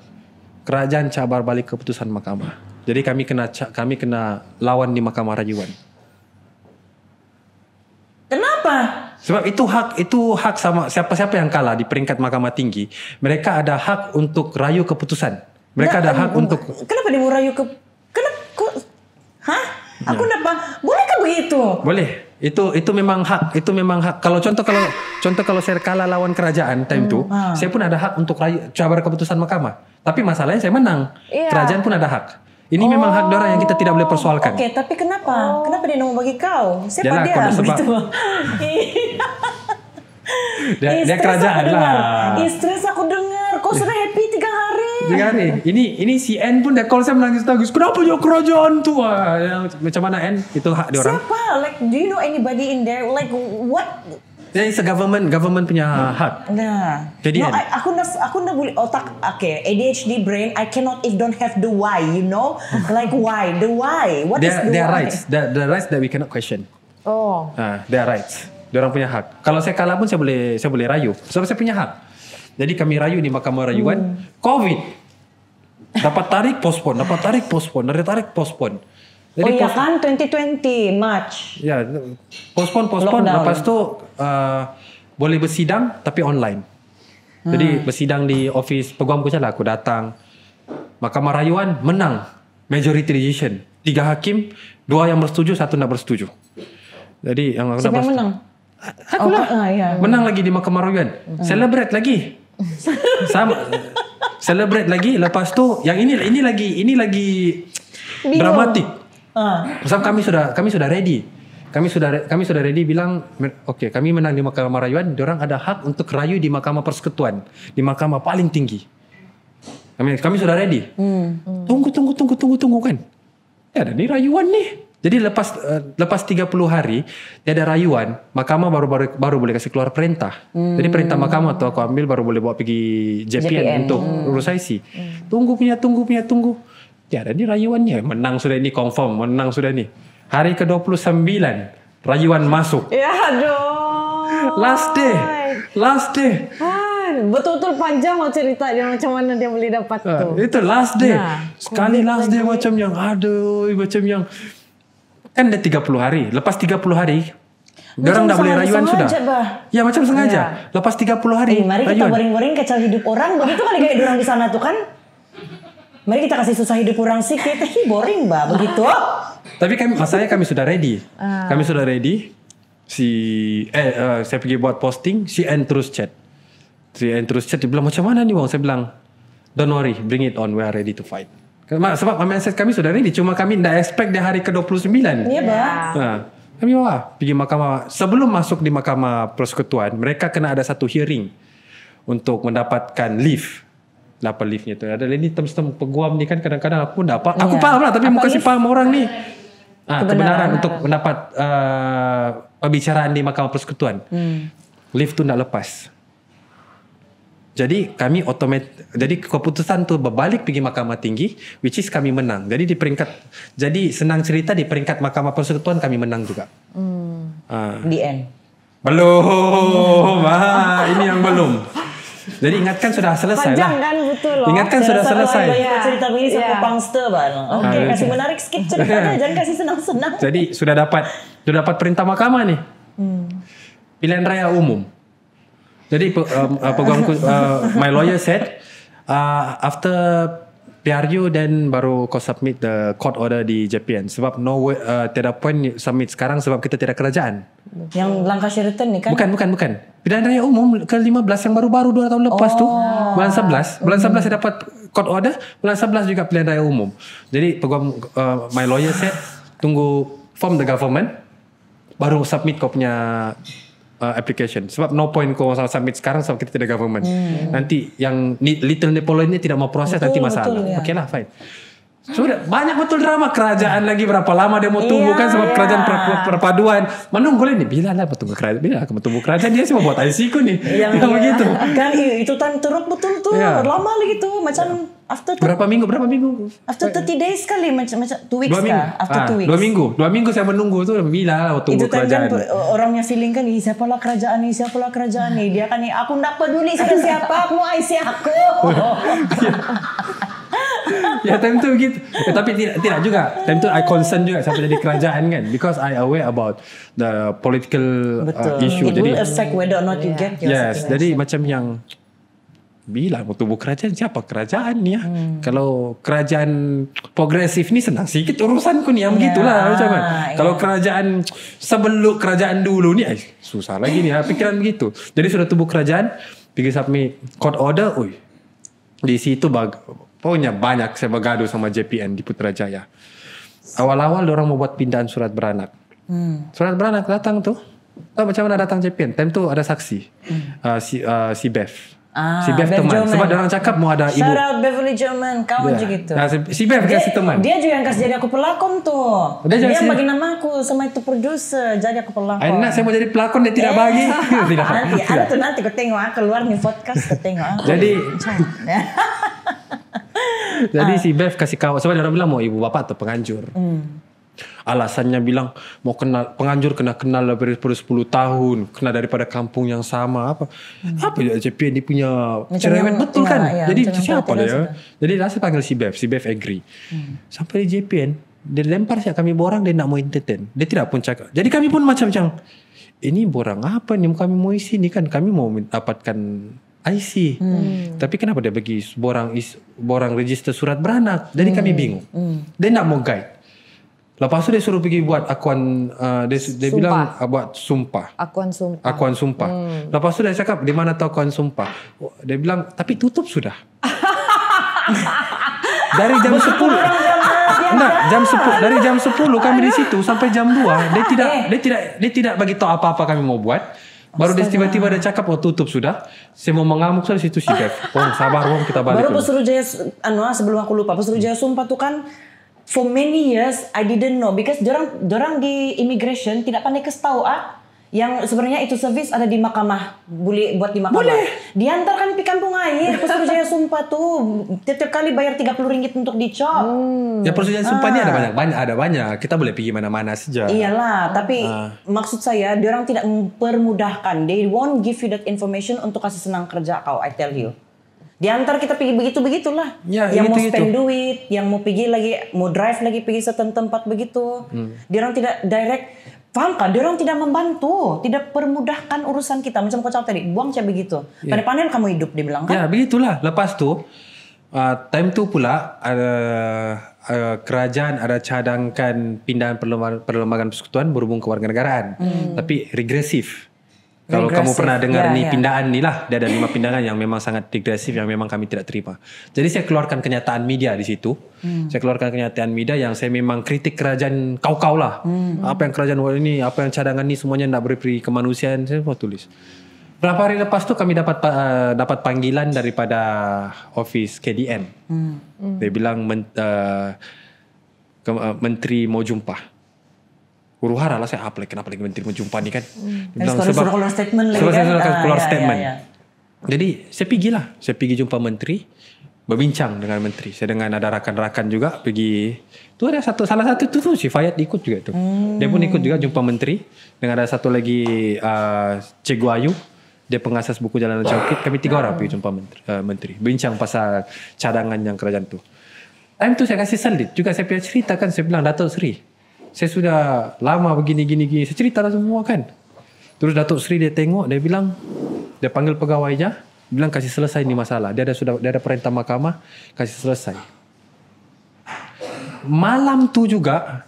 Kerajaan cabar balik keputusan mahkamah. Jadi kami kena lawan di Mahkamah Rayuan. Kenapa? Sebab itu hak sama siapa-siapa yang kalah di peringkat mahkamah tinggi. Mereka ada hak untuk rayu keputusan. Mereka ada hak untuk. Kenapa dia mau rayu Aku kenapa? Bolehkah begitu? Boleh. Itu memang hak. Kalau contoh saya kalah lawan kerajaan time tu, saya pun ada hak untuk cabar keputusan mahkamah. Tapi masalahnya saya menang. Kerajaan pun ada hak. Ini memang hak orang yang kita tidak boleh persoalkan. Oke, tapi kenapa? Kenapa dia mau bagi kau? Siapa dia? Begitu. dia kerajaan lah. Stres aku dengar. Kau sudah happy 3 hari. 3 hari. Ini si N pun dia call saya menangis-nangis. Kenapa dia kerajaan tu? Macam mana N? Itu hak dia orang. Siapa? Like, do you know anybody in there? Like, what? Jadi government punya hak. Nah. Jadi no, aku nak boleh otak. Okay, ADHD brain. I cannot if don't have the why. You know, like why? The why? What is the their why? rights. The rights that we cannot question. Oh. Their rights. Diorang punya hak. Kalau saya kalah pun saya boleh rayu. Sebab saya punya hak. Jadi kami rayu di mahkamah rayuan. COVID. Dapat tarik postpone. Jadi ya kan 2020 March. Ya, postpone. Lepas tu boleh bersidang tapi online. Jadi bersidang di office peguam saja lah. Aku datang. Mahkamah rayuan menang. Majority decision. 3 hakim, 2 yang bersetuju, 1 tak bersetuju. Jadi yang siapa yang menang? Aku lah. Ya. Menang lagi di mahkamah rayuan. Celebrate lagi. Sama. Celebrate lagi. Lepas tu yang ini lagi dramatik. Sebab kami sudah ready. Kami sudah ready bilang okey, kami menang di mahkamah rayuan, diorang ada hak untuk rayu di mahkamah persekutuan, di mahkamah paling tinggi. Kami sudah ready. Tunggu kan. Ya ada ni rayuan ni. Jadi lepas 30 hari tiada rayuan, mahkamah baru boleh kasih keluar perintah. Jadi perintah mahkamah tu aku ambil baru boleh bawa pergi JPN untuk urus IC. Tunggu. Tiada ni rayuannya. Menang sudah ni, confirm. Menang sudah ni. Hari ke-29 rayuan masuk. Ya aduh. Last day. Betul-betul panjang lah cerita dia macam mana dia boleh dapat tu. Itu last day. Sekali last day macam yang macam yang kan dah 30 hari. Lepas 30 hari diorang dah boleh rayuan sudah. Ya macam sengaja. Lepas 30 hari mari kita boring-boring kacau hidup orang. Begitu kali kayak diorang di sana tu kan. Mari kita kasih susah hidup orang sikit. Boring begitu. Tapi masalahnya kami sudah ready. Kami sudah ready. Saya pergi buat posting. Si N terus chat. Dia bilang macam mana ni bang? Saya bilang don't worry, bring it on, we are ready to fight. Sebab mindset kami sudah ready. Cuma kami tidak expect di hari ke-29. Iya bang. Kami pergi mahkamah. Sebelum masuk di mahkamah persekutuan, mereka kena ada satu hearing untuk mendapatkan leave. Dapat leave-nya tu. Ada ini term peguam ni kan kadang-kadang aku dapat. Aku faham lah tapi bukan si faham orang ni. Kebenaran untuk mendapat pembicaraan di mahkamah persekutuan. Leave tu nak lepas. Jadi kami jadi keputusan tu berbalik pergi mahkamah tinggi, which is kami menang. Jadi senang cerita di peringkat mahkamah persekutuan kami menang juga. The end. Belum. Ini yang belum. Jadi ingatkan sudah selesai panjang lah. Kan betul loh. Ingatkan sudah selesai. Cerita ini sampai pangster bang. Okey, kasih menarik sikit ceritanya, jangan kasih senang-senang. Jadi sudah dapat perintah mahkamah nih. Pilihan raya umum. Jadi peguamku, my lawyer said after PRU then baru kau submit the court order di JPN. Sebab tiada point submit sekarang sebab kita tidak kerajaan. Yang langkah Sheraton ni kan? Bukan. Pilihan raya umum ke-15 yang baru-baru 2 tahun lepas tu. Bulan 11 saya dapat court order. Bulan 11 juga pilihan raya umum. Jadi peguam, my lawyer said tunggu form the government baru submit kau punya application. Sebab no point kau submit sekarang sebab kita tidak government. Nanti yang Little Napoleon ni tidak mau proses, nanti masalah. Ya. Okey lah, fine. Sudah banyak betul drama kerajaan lagi berapa lama dia mau tunggu kan sebab kerajaan perpaduan. Menunggu ni bila lah bertunggu kerajaan. Bila akan bertunggu kerajaan dia semua buat IC ku ni. Yang begitu. Kan itu time teruk betul tu. Lama lagi tu macam after berapa minggu? After 30 days kali macam 2 weeks kah? After 2 weeks. 2 minggu saya menunggu tu bila lah tunggu kerajaan. Itu kan orangnya feeling kan siapalah kerajaan ni. Dia kan ni aku tak peduli siapa aku mau IC aku. Ya time tu begitu. Tapi tidak juga. Time tu I concern juga siapa jadi kerajaan kan, because I aware about the political issue. It will affect whether or not you get your yes. Jadi macam yang bilang mau tubuh kerajaan siapa kerajaan ni ya. Kalau kerajaan progresif ni senang sikit urusanku ni yang begitulah macam mana. Kalau kerajaan sebelum kerajaan dulu ni susah lagi ni pikiran begitu. Jadi sudah tubuh kerajaan pergi submit court order, di situ pokoknya banyak saya bergaduh sama JPN di Putrajaya. Awal-awal orang mau buat pindahan surat beranak. Surat beranak datang tuh. Tahu macam mana datang JPN? Time tu ada saksi. Si Bev. Si Bev teman. German. Sebab orang cakap mau ada ibu. Shout out Beverly German. Kawan je gitu. Si Bev kasih teman. Dia juga yang kasih jadi aku pelakon tuh. Dia yang bagi nama aku sama itu producer. Jadi aku pelakon. Enak saya mau jadi pelakon dia tidak bagi. Tidak. Nanti ada tuh nanti kau tengok aku keluar nih podcast kau tengok aku. Jadi si Bev kasih kawan. Sebab orang bilang mau ibu bapak atau penganjur. Alasannya bilang mau kenal penganjur kena kenal lebih dari 10 tahun, kena daripada kampung yang sama apa ya JPN dia punya cerewet betul kan. Jadi siapa dia? Jadi saya panggil si Bev agree. Sampai di JPN dia lempar siap kami borang dia nak mau entertain. Dia tidak pun cakap. Jadi kami pun macam ini borang apa ni kami mau isi ni kan kami mau mendapatkan IC. Tapi kenapa dia bagi borang register surat beranak? Jadi kami bingung. Dia nak mau guide. Lepas tu dia suruh pergi buat akuan dia bilang buat sumpah. Akuan sumpah. Lepas tu dia cakap di mana tahu akuan sumpah? Dia bilang tapi tutup sudah. Dari jam 10. Dari jam 10 kami di situ sampai jam 2 dia tidak bagi tahu apa-apa kami mau buat. Baru dia tiba-tiba dia cakap tutup sudah. Saya mau mengamuk di situ si Bev. Sabar kita balik. Baru Pesuruhjaya sebelum aku lupa Pesuruhjaya sumpah tu kan for many years I didn't know because dorang di immigration tidak pandai kasih tahu yang sebenarnya itu servis ada di mahkamah, boleh buat di mahkamah. Diantar kami pergi kampung air. Pesuruhjaya sumpah tuh tiap kali bayar RM30 untuk dicop. Ya Pesuruhjaya sumpah ni ada banyak. Kita boleh pergi mana-mana saja. Iyalah, tapi maksud saya diorang tidak mempermudahkan. They won't give you that information untuk kasih senang kerja kau, I tell you. Diantar kita pergi begitulah. Ya, yang mau spend duit, yang mau pergi lagi, mau drive lagi pergi certain tempat begitu. Diorang tidak direct. Faham kan? Diorang tidak membantu, tidak permudahkan urusan kita. Macam kau cakap tadi, buang macam begitu. Pandai-pandai kamu hidup, dia bilang kan? Ya begitulah. Lepas tu, time tu pula ada kerajaan ada cadangkan pindahan perlembagaan persekutuan berhubung kewarganegaraan. Tapi regresif. Kalau kamu pernah dengar pindahan ni lah, dia ada 5 pindahan yang memang sangat regresif yang memang kami tidak terima. Jadi saya keluarkan kenyataan media di situ. Saya keluarkan kenyataan media yang saya memang kritik kerajaan kau-kau lah. Apa yang kerajaan buat ini, apa yang cadangan ni semuanya nak beri kemanusiaan, saya mau tulis. Berapa hari lepas tu kami dapat panggilan daripada office KDN. Dia bilang menteri mau jumpa. Huru-hara lah saya kenapa lagi menteri mau jumpa ni kan. Dia bilang sebab keluar statement lagi kan. Saya keluar statement. Jadi saya pergi jumpa menteri, berbincang dengan menteri. Saya dengan ada rakan-rakan juga pergi. Tu ada salah satu tu si Fayad ikut juga tu. Dia pun ikut juga jumpa menteri. Dengan ada satu lagi Cikgu Ayu. Dia pengasas buku Jalanan Cawkit. Kami 3 orang pergi jumpa menteri. Bincang pasal cadangan yang kerajaan tu. Time tu saya kasih selit juga saya punya cerita kan. Saya bilang Datuk Seri, saya sudah lama begini. Saya cerita dah semua kan. Terus Datuk Seri dia tengok, dia bilang, dia panggil pegawainya, bilang kasih selesai ni masalah. Dia ada perintah mahkamah, kasih selesai. Malam tu juga,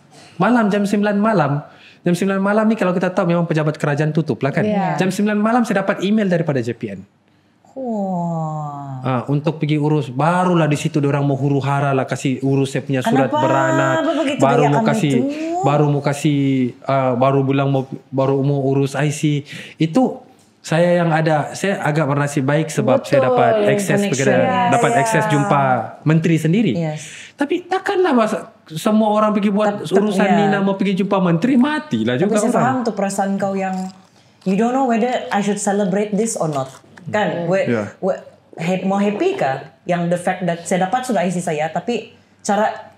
jam 9 malam. Jam 9 malam ni kalau kita tahu memang pejabat kerajaan tutup lah kan. Jam 9 malam saya dapat email daripada JPN. Untuk pergi urus, barulah di situ orang mau huru-hara lah kasih urus saya punya surat beranak, baru mau urus IC. Itu saya agak bernasib baik sebab saya dapat akses jumpa menteri sendiri. Tapi takkanlah semua orang pergi buat urusan ni nak mau pergi jumpa menteri, matilah juga orang. Saya faham tu perasaan kau yang you don't know whether I should celebrate this or not. Kan? Mau happy kah? Yang the fact that saya dapat sudah isi saya, tapi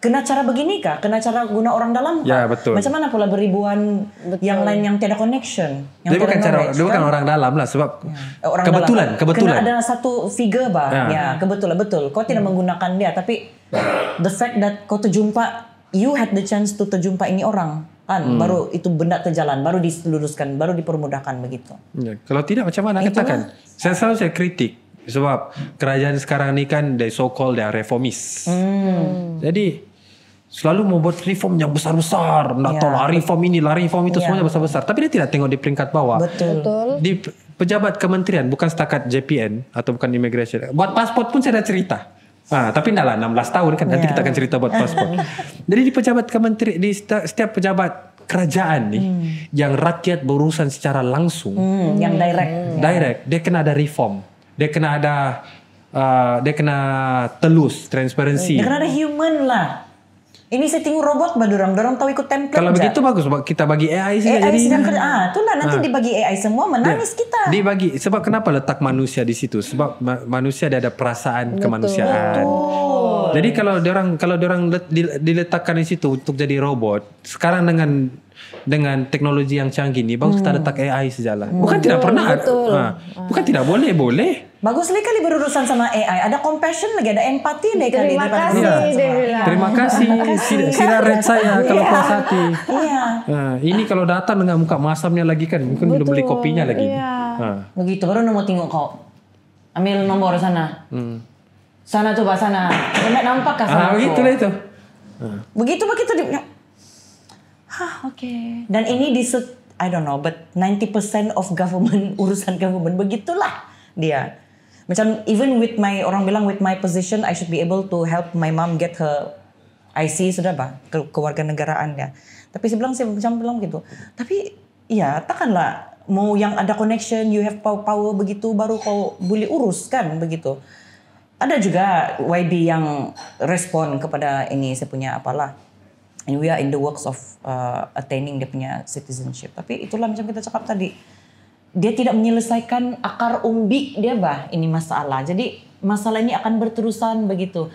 kena cara begini kah? Kena cara guna orang dalam kah? Ya, betul. Macam mana pula beribuan yang lain yang tiada connection? Yang dia bukan orang dalam lah sebab kebetulan. Kena ada satu figure kebetulan betul. Kau tidak menggunakan dia, tapi the fact that kau terjumpa, you had the chance to terjumpa ini orang. Baru itu benda terjalan, baru diluruskan, baru dipermudahkan begitu. Ya, kalau tidak macam mana katakan? Saya kritik Sebab kerajaan sekarang ni kan they so called they are reformist. Jadi selalu membuat reform yang besar-besar. Nak tahu lah reform ini, lah reform itu, semuanya besar-besar. Tapi dia tidak tengok di peringkat bawah. Betul. Di pejabat kementerian, bukan setakat JPN atau bukan immigration. Buat pasport pun saya dah cerita. Tapi dah lah 16 tahun kan. Nanti kita akan cerita buat pasport. Jadi di pejabat kementerian, di setiap pejabat kerajaan ni, yang rakyat berurusan secara langsung. Yang Direct. Dia kena ada reform. Dia kena ada, dia kena telus, transparency. Dia kena ada human lah. Ini saya tengok robot dorang tahu ikut template. Kalau begitu bagus, sebab kita bagi AI saja. AI sedang kerja. Itulah nanti dibagi AI semua menangis kita. Dibagi. Sebab kenapa letak manusia di situ? Sebab manusia dia ada perasaan kemanusiaan. Jadi kalau diorang diletakkan di situ untuk jadi robot, sekarang dengan teknologi yang canggih ni, bagus kita letak AI sajalah. Bukan tidak pernah. Bukan tidak boleh. Bagus sekali berurusan sama AI. Ada compassion lagi, ada empati lagi kali. Terima kasih dia bilang. Terima kasih. Sila red saya kalau puas hati. Iya. Ini kalau datang dengan muka masamnya lagi kan, mungkin belum beli kopinya lagi. Begitu baru mau tengok kau. Ambil nomor sana. Sana coba sana. Enak nampak kah sana? Begitulah itu. Begitu dia. Okay. Dan ini I don't know, but 90% of government, urusan government begitulah dia. Macam even with my, orang bilang with my position, I should be able to help my mom get her IC, sudah bah, kewarganegaraan dia. Tapi saya bilang gitu. Tapi ya takkanlah mau yang ada connection, you have power begitu baru kau boleh urus kan begitu. Ada juga YB yang respon kepada ini saya punya apalah. And we are in the works of attaining dia punya citizenship. Tapi itulah macam kita cakap tadi. Dia tidak menyelesaikan akar umbik dia bah ini masalah. Jadi masalah ini akan berterusan begitu.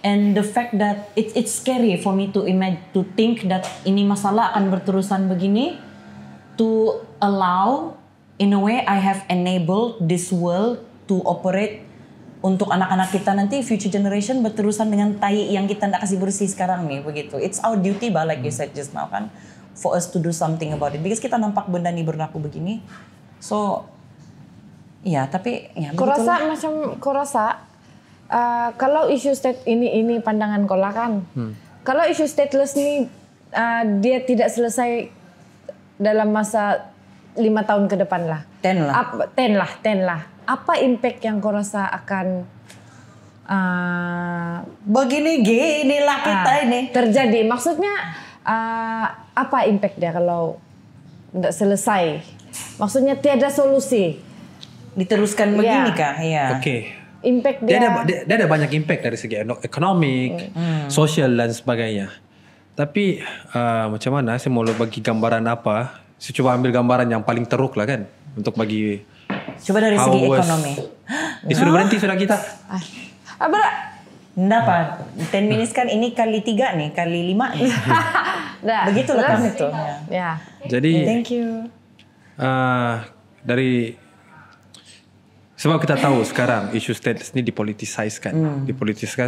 And the fact that it's scary for me to think that ini masalah akan berterusan begini, to allow in a way I have enabled this world to operate untuk anak-anak kita nanti future generation berterusan dengan tai yang kita nak kasih bersih sekarang nih begitu. It's our duty bah like you said just now kan, for us to do something about it because kita nampak benda ni berlaku begini. So ya tapi ya Kau rasa kalau isu state ini pandangan kau lah kan. Kalau isu stateless ni dia tidak selesai dalam masa 5 tahun ke depan lah. 10 lah. Apa impact yang kau rasa akan begini lah kita ini terjadi? Maksudnya apa impact dia kalau tidak selesai? Maksudnya tiada solusi. Diteruskan begini kah? Ya. Okey. Impact dia ada banyak impact dari segi ekonomik, sosial dan sebagainya. Tapi macam mana saya mau bagi gambaran apa? Saya cuba ambil gambaran yang paling teruk lah kan untuk bagi. Coba dari segi ekonomi. Disuruh berhenti sudah kita. Dapat 10 minutes kan ini kali 3 nih, kali 5 nih. Begitulah kan itu. Ya. Jadi thank you. Sebab kita tahu sekarang isu stateless ni dipolitiskan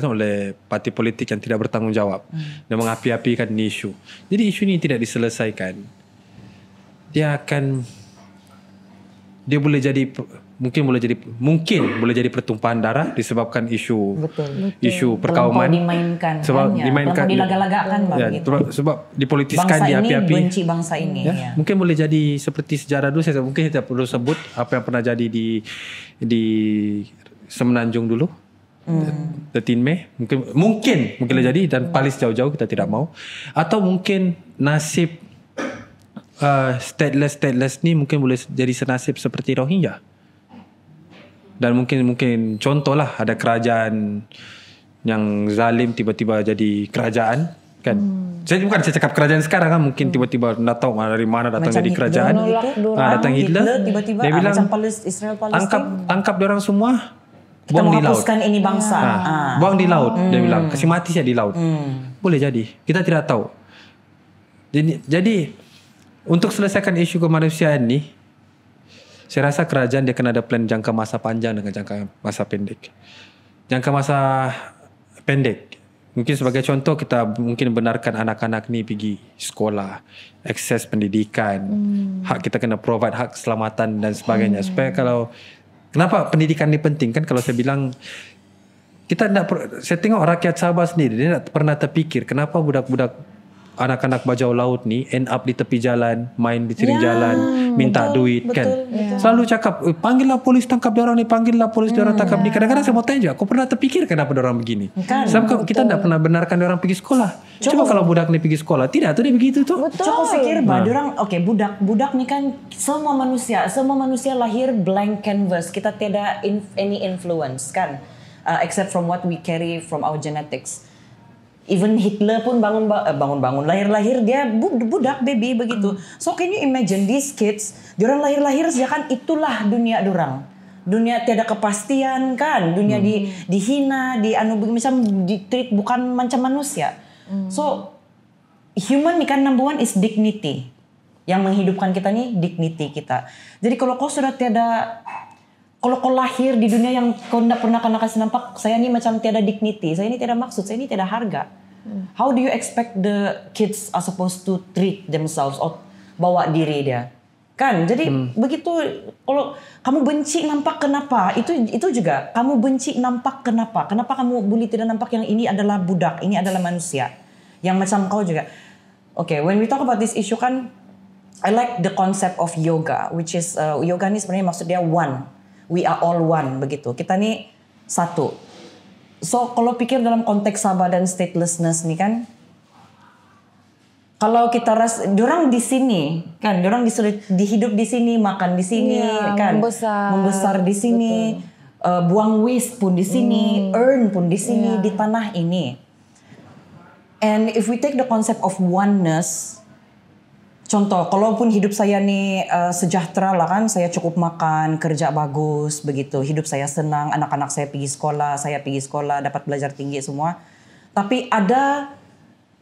oleh parti politik yang tidak bertanggungjawab dan mengapi-apikan isu. Jadi isu ini tidak diselesaikan, mungkin boleh jadi pertumpahan darah disebabkan isu perkauman dimainkan dilaga-lagakan sebab dipolitiskan, diapi-api benci bangsa ini ya. Mungkin boleh jadi seperti sejarah dulu, mungkin kita perlu sebut apa yang pernah jadi di Semenanjung dulu 13 Mei mungkin boleh jadi dan paling jauh-jauh kita tidak mau, atau mungkin nasib stateless ni mungkin boleh jadi senasib seperti Rohingya. Dan mungkin contohlah ada kerajaan yang zalim tiba-tiba jadi kerajaan kan. Saya cakap kerajaan sekarang kan, mungkin tiba-tiba nak tahu dari mana datang macam jadi kerajaan. Datang Hitler tiba-tiba dia bilang macam Israel Palestin tangkap dia orang semua, buang di laut. Kita ini bangsa. Buang di laut dia bilang, kasih mati saya di laut. Boleh jadi. Kita tidak tahu. Jadi untuk selesaikan isu kemanusiaan ni, saya rasa kerajaan dia kena ada plan jangka masa panjang dengan jangka masa pendek. Jangka masa pendek, mungkin sebagai contoh kita mungkin benarkan anak-anak ni pergi sekolah, akses pendidikan, hak kita kena provide hak keselamatan dan sebagainya. Supaya kalau Kenapa pendidikan ini penting kan? Kalau saya bilang saya tengok rakyat Sabah sendiri, dia tak pernah terfikir kenapa budak-budak anak-anak bajau laut ni end up di tepi jalan, main di sering jalan, minta duit kan. Selalu cakap, panggillah polis tangkap dia orang ni, panggillah polis dia orang tangkap ni. Kadang-kadang saya mau tanya juga, kau pernah terfikir kenapa dia orang begini? Sebab kita tak pernah benarkan dia orang pergi sekolah. Coba kalau budak ni pergi sekolah, tidak tu dia begitu tu. Coba fikir bah, dia orang budak ni kan semua manusia lahir blank canvas. Kita tiada any influence kan, except from what we carry from our genetics. Even Hitler pun bangun lahir-lahir dia budak baby begitu. So can you imagine these kids, diorang lahir-lahir saja kan itulah dunia dorang. Dunia tiada kepastian kan, dunia dihina, macam di-treat bukan macam manusia. So human ni kan number one is dignity. Yang menghidupkan kita ni dignity kita. Jadi kalau kau sudah kalau kau lahir di dunia yang kau tidak pernah kasih nampak, saya ni macam tiada dignity, saya ni tiada maksud, saya ni tiada harga. How do you expect the kids are supposed to treat themselves or bawa diri dia? Kan? Jadi begitu, kalau kamu benci nampak kenapa? Itu juga, kamu benci nampak kenapa? Kenapa kamu boleh tidak nampak yang ini adalah budak, ini adalah manusia? Yang macam kau juga. Okay, when we talk about this issue kan, I like the concept of yoga, which is, yoga ni sebenarnya maksud dia one. We are all one begitu. Kita ni satu. So kalau pikir dalam konteks Sabah dan statelessness ni kan, kalau kita diorang di sini kan, diorang dihidup di sini, makan di sini kan, membesar di sini, buang waste pun di sini, earn pun di sini, di tanah ini. And if we take the concept of oneness, contoh, kalaupun hidup saya ni sejahtera lah kan, saya cukup makan, kerja bagus, begitu. Hidup saya senang, anak-anak saya pergi sekolah, dapat belajar tinggi semua. Tapi ada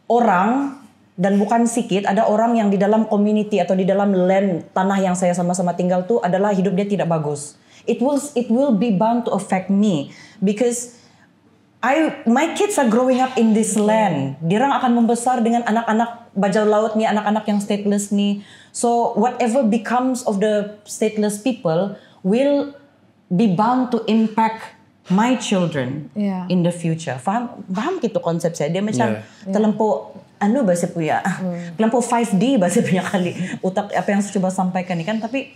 orang, dan bukan sikit, ada orang yang di dalam community atau di dalam land, tanah yang saya sama-sama tinggal tu adalah hidup dia tidak bagus. It will be bound to affect me because my kids are growing up in this land. Diorang akan membesar dengan anak-anak bajau laut ni, anak-anak yang stateless ni. So whatever becomes of the stateless people will be bound to impact my children in the future. Faham gitu konsep saya? Dia macam terlampau bahasa punya, terlampau 5D bahasa punya kali utak apa yang saya coba sampaikan ni kan. Tapi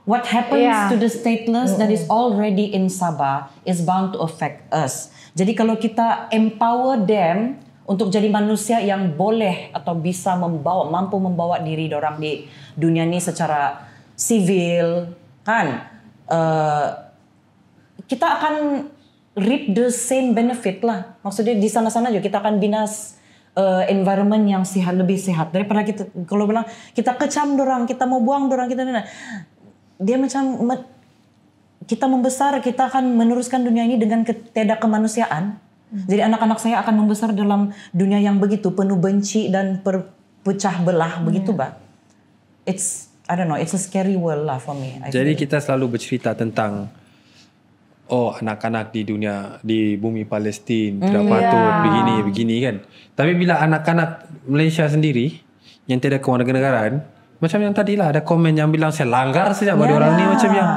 what happens to the stateless that is already in Sabah is bound to affect us. Jadi kalau kita empower them untuk jadi manusia yang boleh atau bisa mampu membawa diri dorang di dunia ni secara sivil, kan? Kita akan reap the same benefit lah. Maksudnya di sana-sana juga kita akan binas environment yang lebih sehat daripada kita. Kalau bilang kita kecam dorang, kita mau buang dorang, dia macam kita membesar, kita akan meneruskan dunia ini dengan tiada kemanusiaan. Jadi anak-anak saya akan membesar dalam dunia yang begitu penuh benci dan pecah belah begitu, bah. It's a scary world lah for me. Jadi kita selalu bercerita tentang anak-anak di bumi Palestin tidak patut begini kan. Tapi bila anak-anak Malaysia sendiri yang tidak kewarganegaraan, macam yang tadi lah ada komen yang bilang saya langgar saja pada orang ni macam yang.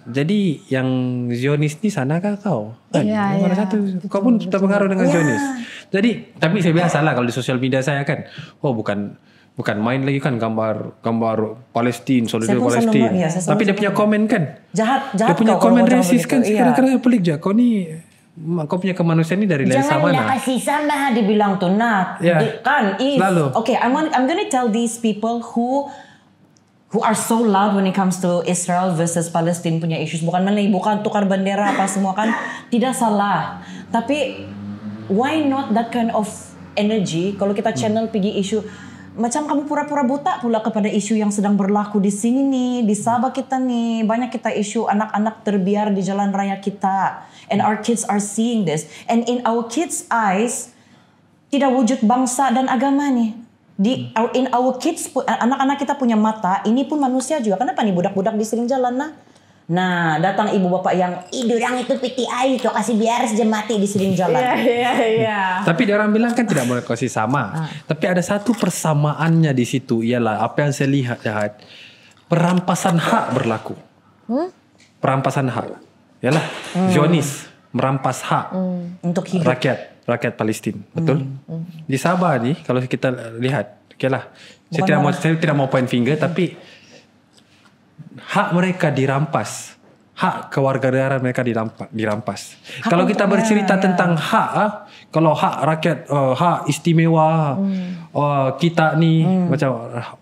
Jadi yang Zionis ni sana kah kau? Kan? Satu. Kau pun terpengaruh dengan Zionis. Jadi tapi saya biasalah kalau di sosial media saya kan, bukan main lagi kan gambar Palestin, solidar Palestin. Tapi dia punya komen kan jahat dia punya komen rasis kan. Kadang-kadang pelik je. Kau punya kemanusiaan ni dari lain mana? Jangan kasih sama dibilang tu nak. Kan okay, I'm gonna tell these people who are so loud when it comes to Israel versus Palestine punya issues. Bukan tukar bendera apa semua kan. Tidak salah. Tapi why not that kind of energy kalau kita channel pergi isu macam kamu pura-pura buta pula kepada isu yang sedang berlaku di sini nih, di Sabah kita nih. Banyak kita isu anak-anak terbiar di jalan raya kita. And our kids are seeing this. And in our kids' eyes, tidak wujud bangsa dan agama nih. In our kids, anak-anak kita punya mata, ini pun manusia juga. Kenapa nih budak-budak di sering jalan nah? Nah, datang ibu bapak yang orang itu PTI itu kasih biar saja mati di sering jalan. Tapi dia orang bilang kan tidak boleh kasih sama. Tapi ada satu persamaannya di situ ialah apa yang saya lihat, perampasan hak berlaku. perampasan hak. Yalah, Zionis merampas hak Untuk hidup. rakyat Palestin, betul? Di Sabah ni kalau kita lihat, okeylah. Saya tidak mau point finger, tapi hak mereka dirampas. Hak kewarganegaraan mereka dirampas. Kalau kita bercerita tentang hak, kalau hak rakyat, hak istimewa, kita ni macam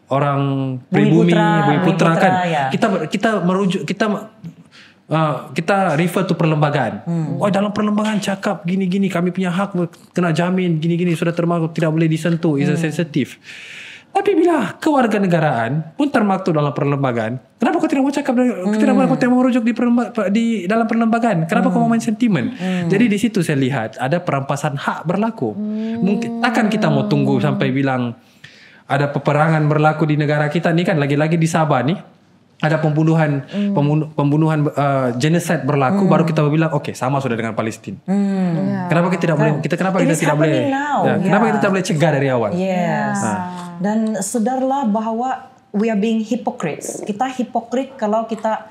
orang pribumi, bumi putra kan, kita merujuk, kita refer to perlembagaan. Dalam perlembagaan cakap gini-gini, kami punya hak kena jamin gini-gini, sudah termaktub, tidak boleh disentuh, is sensitif. Tapi bila kewarganegaraan pun termaktub dalam perlembagaan, kenapa kau tidak mau cakap, kenapa kau tidak mau merujuk di dalam perlembagaan? Kenapa kau mau main sentimen? Jadi di situ saya lihat ada perampasan hak berlaku. Mungkin takkan kita mau tunggu sampai bilang ada peperangan berlaku di negara kita ni kan, lagi-lagi di Sabah ni ada pembunuhan genocide berlaku, baru kita bilang okey, sama sudah dengan Palestin. Kenapa kita tidak boleh? Kenapa kita tidak boleh? Kenapa kita tidak boleh cegah dari awal? Yes. Dan sedarlah bahwa we are being hypocrites. Kita hipokrit kalau kita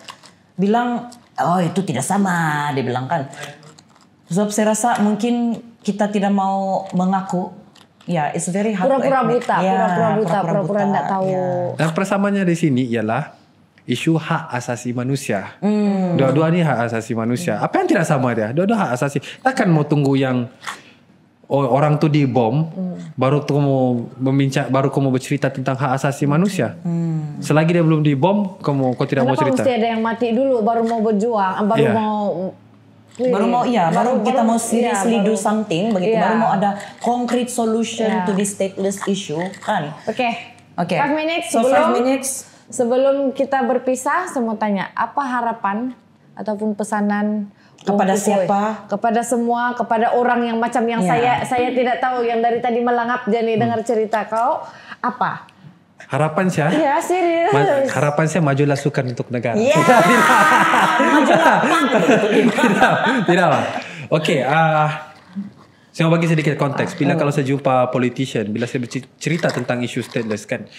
bilang itu tidak sama, dia bilang kan. Sebab saya rasa mungkin kita tidak mau mengaku. It's very hard. Pura-pura buta, pura-pura tidak tahu. Dan persamaannya di sini ialah isu hak asasi manusia. Dua-dua ni hak asasi manusia. Apa yang tidak sama dia? Dua-dua hak asasi. Takkan mau tunggu yang orang tu dibom, baru tu baru kamu bercerita tentang hak asasi manusia. Selagi dia belum dibom, kau tidak mau cerita. Kenapa mesti ada yang mati dulu baru mau berjuang, baru kita mau seriously do something begitu, baru mau ada concrete solution to this stateless issue kan. Okay. 5 minutes So 5 minutes sebelum kita berpisah, saya mau tanya, apa harapan ataupun pesanan kepada siapa? Kepada semua, kepada orang yang macam yang saya tidak tahu, yang dari tadi melangap jadi dengar cerita kau, apa? Harapan saya? Iya, serius. Harapan saya majulah sukan untuk negara. Tidak lah. Okey, saya mau bagi sedikit konteks. Bila kalau saya jumpa politician, bila saya bercerita tentang isu stateless kan,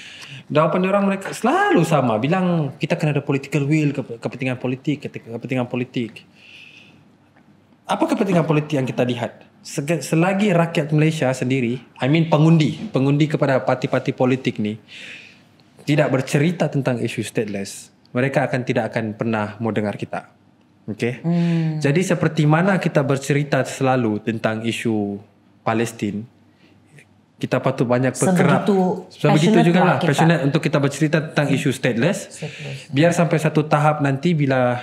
jawapan orang mereka selalu sama, bilang kita kena ada political will, kepentingan politik. Apa kepentingan politik yang kita lihat? Selagi rakyat Malaysia sendiri, pengundi kepada parti-parti politik ni tidak bercerita tentang isu stateless, mereka tidak akan pernah mau dengar kita. Okay? Jadi seperti mana kita bercerita selalu tentang isu Palestin, kita patut banyak bergerak. Sebegitu juga lah passionate untuk kita bercerita tentang isu stateless. Biar sampai satu tahap nanti bila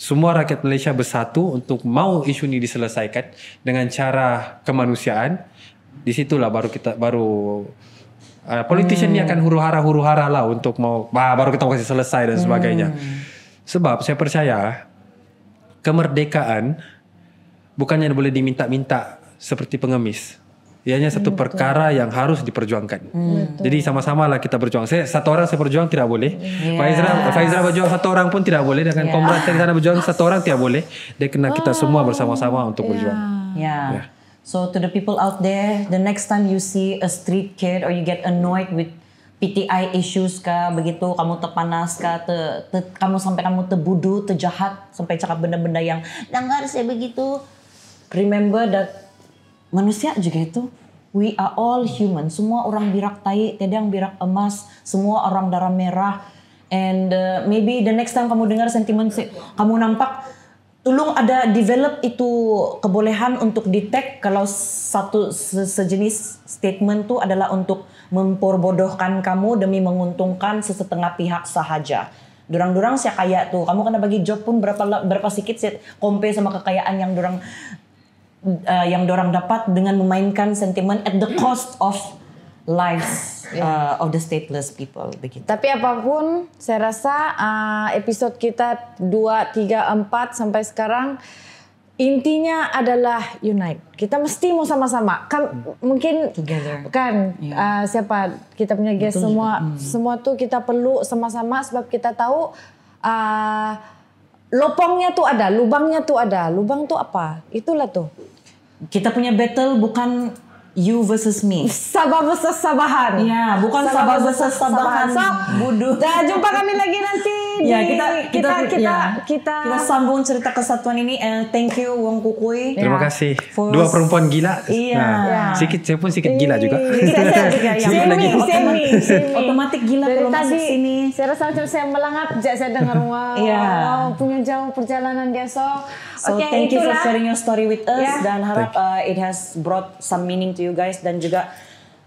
semua rakyat Malaysia bersatu untuk mau isu ini diselesaikan dengan cara kemanusiaan, di situlah baru politician ni akan huru-hara lah untuk baru kita kasih selesai dan sebagainya. Sebab saya percaya kemerdekaan bukannya boleh diminta-minta seperti pengemis. Ianya satu perkara yang harus diperjuangkan. Jadi sama-sama lah kita berjuang. Satu orang saya berjuang tidak boleh. Faizra berjuang satu orang pun tidak boleh. Dengan Komrad di sana berjuang satu orang tidak boleh. Dia kena kita semua bersama-sama untuk berjuang. So to the people out there, the next time you see a street kid or you get annoyed with PTI issues kah, begitu kamu terpanas kah, kamu terbudu, terjahat, sampai cakap benda-benda yang dengar saya begitu. Remember that manusia juga itu, we are all human. Semua orang birak tai, tiada yang birak emas. Semua orang darah merah. And maybe the next time kamu dengar sentimen, kamu nampak, tolong ada develop itu kebolehan untuk detect kalau satu sejenis statement tu adalah untuk memperbodohkan kamu demi menguntungkan sesetengah pihak sahaja. Durang-durang saya kaya tu, kamu kena bagi job pun berapa sedikit saya compare sama kekayaan yang dorang dapat dengan memainkan sentimen at the cost of lives of the stateless people. Begitu. Tapi apapun, saya rasa episod kita 2, 3, 4 sampai sekarang intinya adalah unite. Kita mesti mau sama-sama. Kan mungkin together. Kan siapa kita punya guest semua tuh kita perlu sama-sama sebab kita tahu lopongnya tuh ada, lubangnya tuh ada. Lubang tuh apa? Itulah tuh. Kita punya battle bukan you versus me. Sabah versus Sabahan. Ya, bukan Sabah versus Sabahan. So, Bodoh. dan jumpa kami lagi nanti Ya, kita sambung cerita kesatuan ini. And thank you Wong Kukui. Terima kasih. Dua perempuan gila. Iya. Saya pun sedikit gila juga. Semi. Otomatis gila Dari kalau masuk tadi, sini. saya rasa macam saya melangap, saya dengar wow, punya jauh perjalanan dia. So thank you for sharing your story with us dan harap Thank it has brought some meaning to you guys dan juga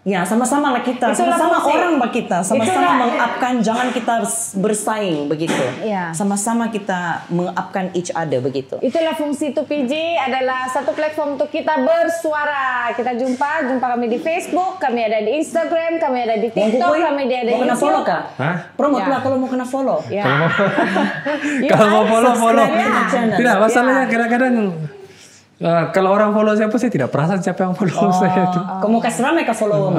ya sama-sama lah kita, Itulah sama-sama fungsi. orang mbak kita, sama-sama mengupkan, jangan kita bersaing begitu. Ya. Sama-sama kita mengupkan each other begitu. Itulah fungsi 2PG, adalah satu platform untuk kita bersuara. Kita jumpa kami di Facebook, kami ada di Instagram, kami ada di TikTok, kami ada di mau kena follow YouTube. kah? Hah? Promote lah kalau mau kena follow. Ya. Kalau mau follow. channel. Tidak, masalahnya kadang-kadang kalau orang follow saya tidak perasan siapa yang follow saya itu. Kau mau kasih ramai kau follow Wong?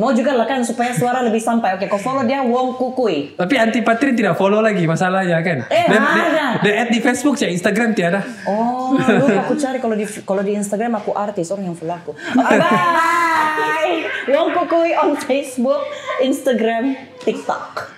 Mau juga lah kan supaya suara lebih sampai. Oke, kau follow dia Wong Kukui. Tapi anti patri tidak follow lagi masalahnya kan. Dia add di Facebook, ya Instagram tiada. Oh, lu aku cari kalau di Instagram aku artis, orang yang follow aku. Bye. Wong Kukui on Facebook, Instagram, TikTok.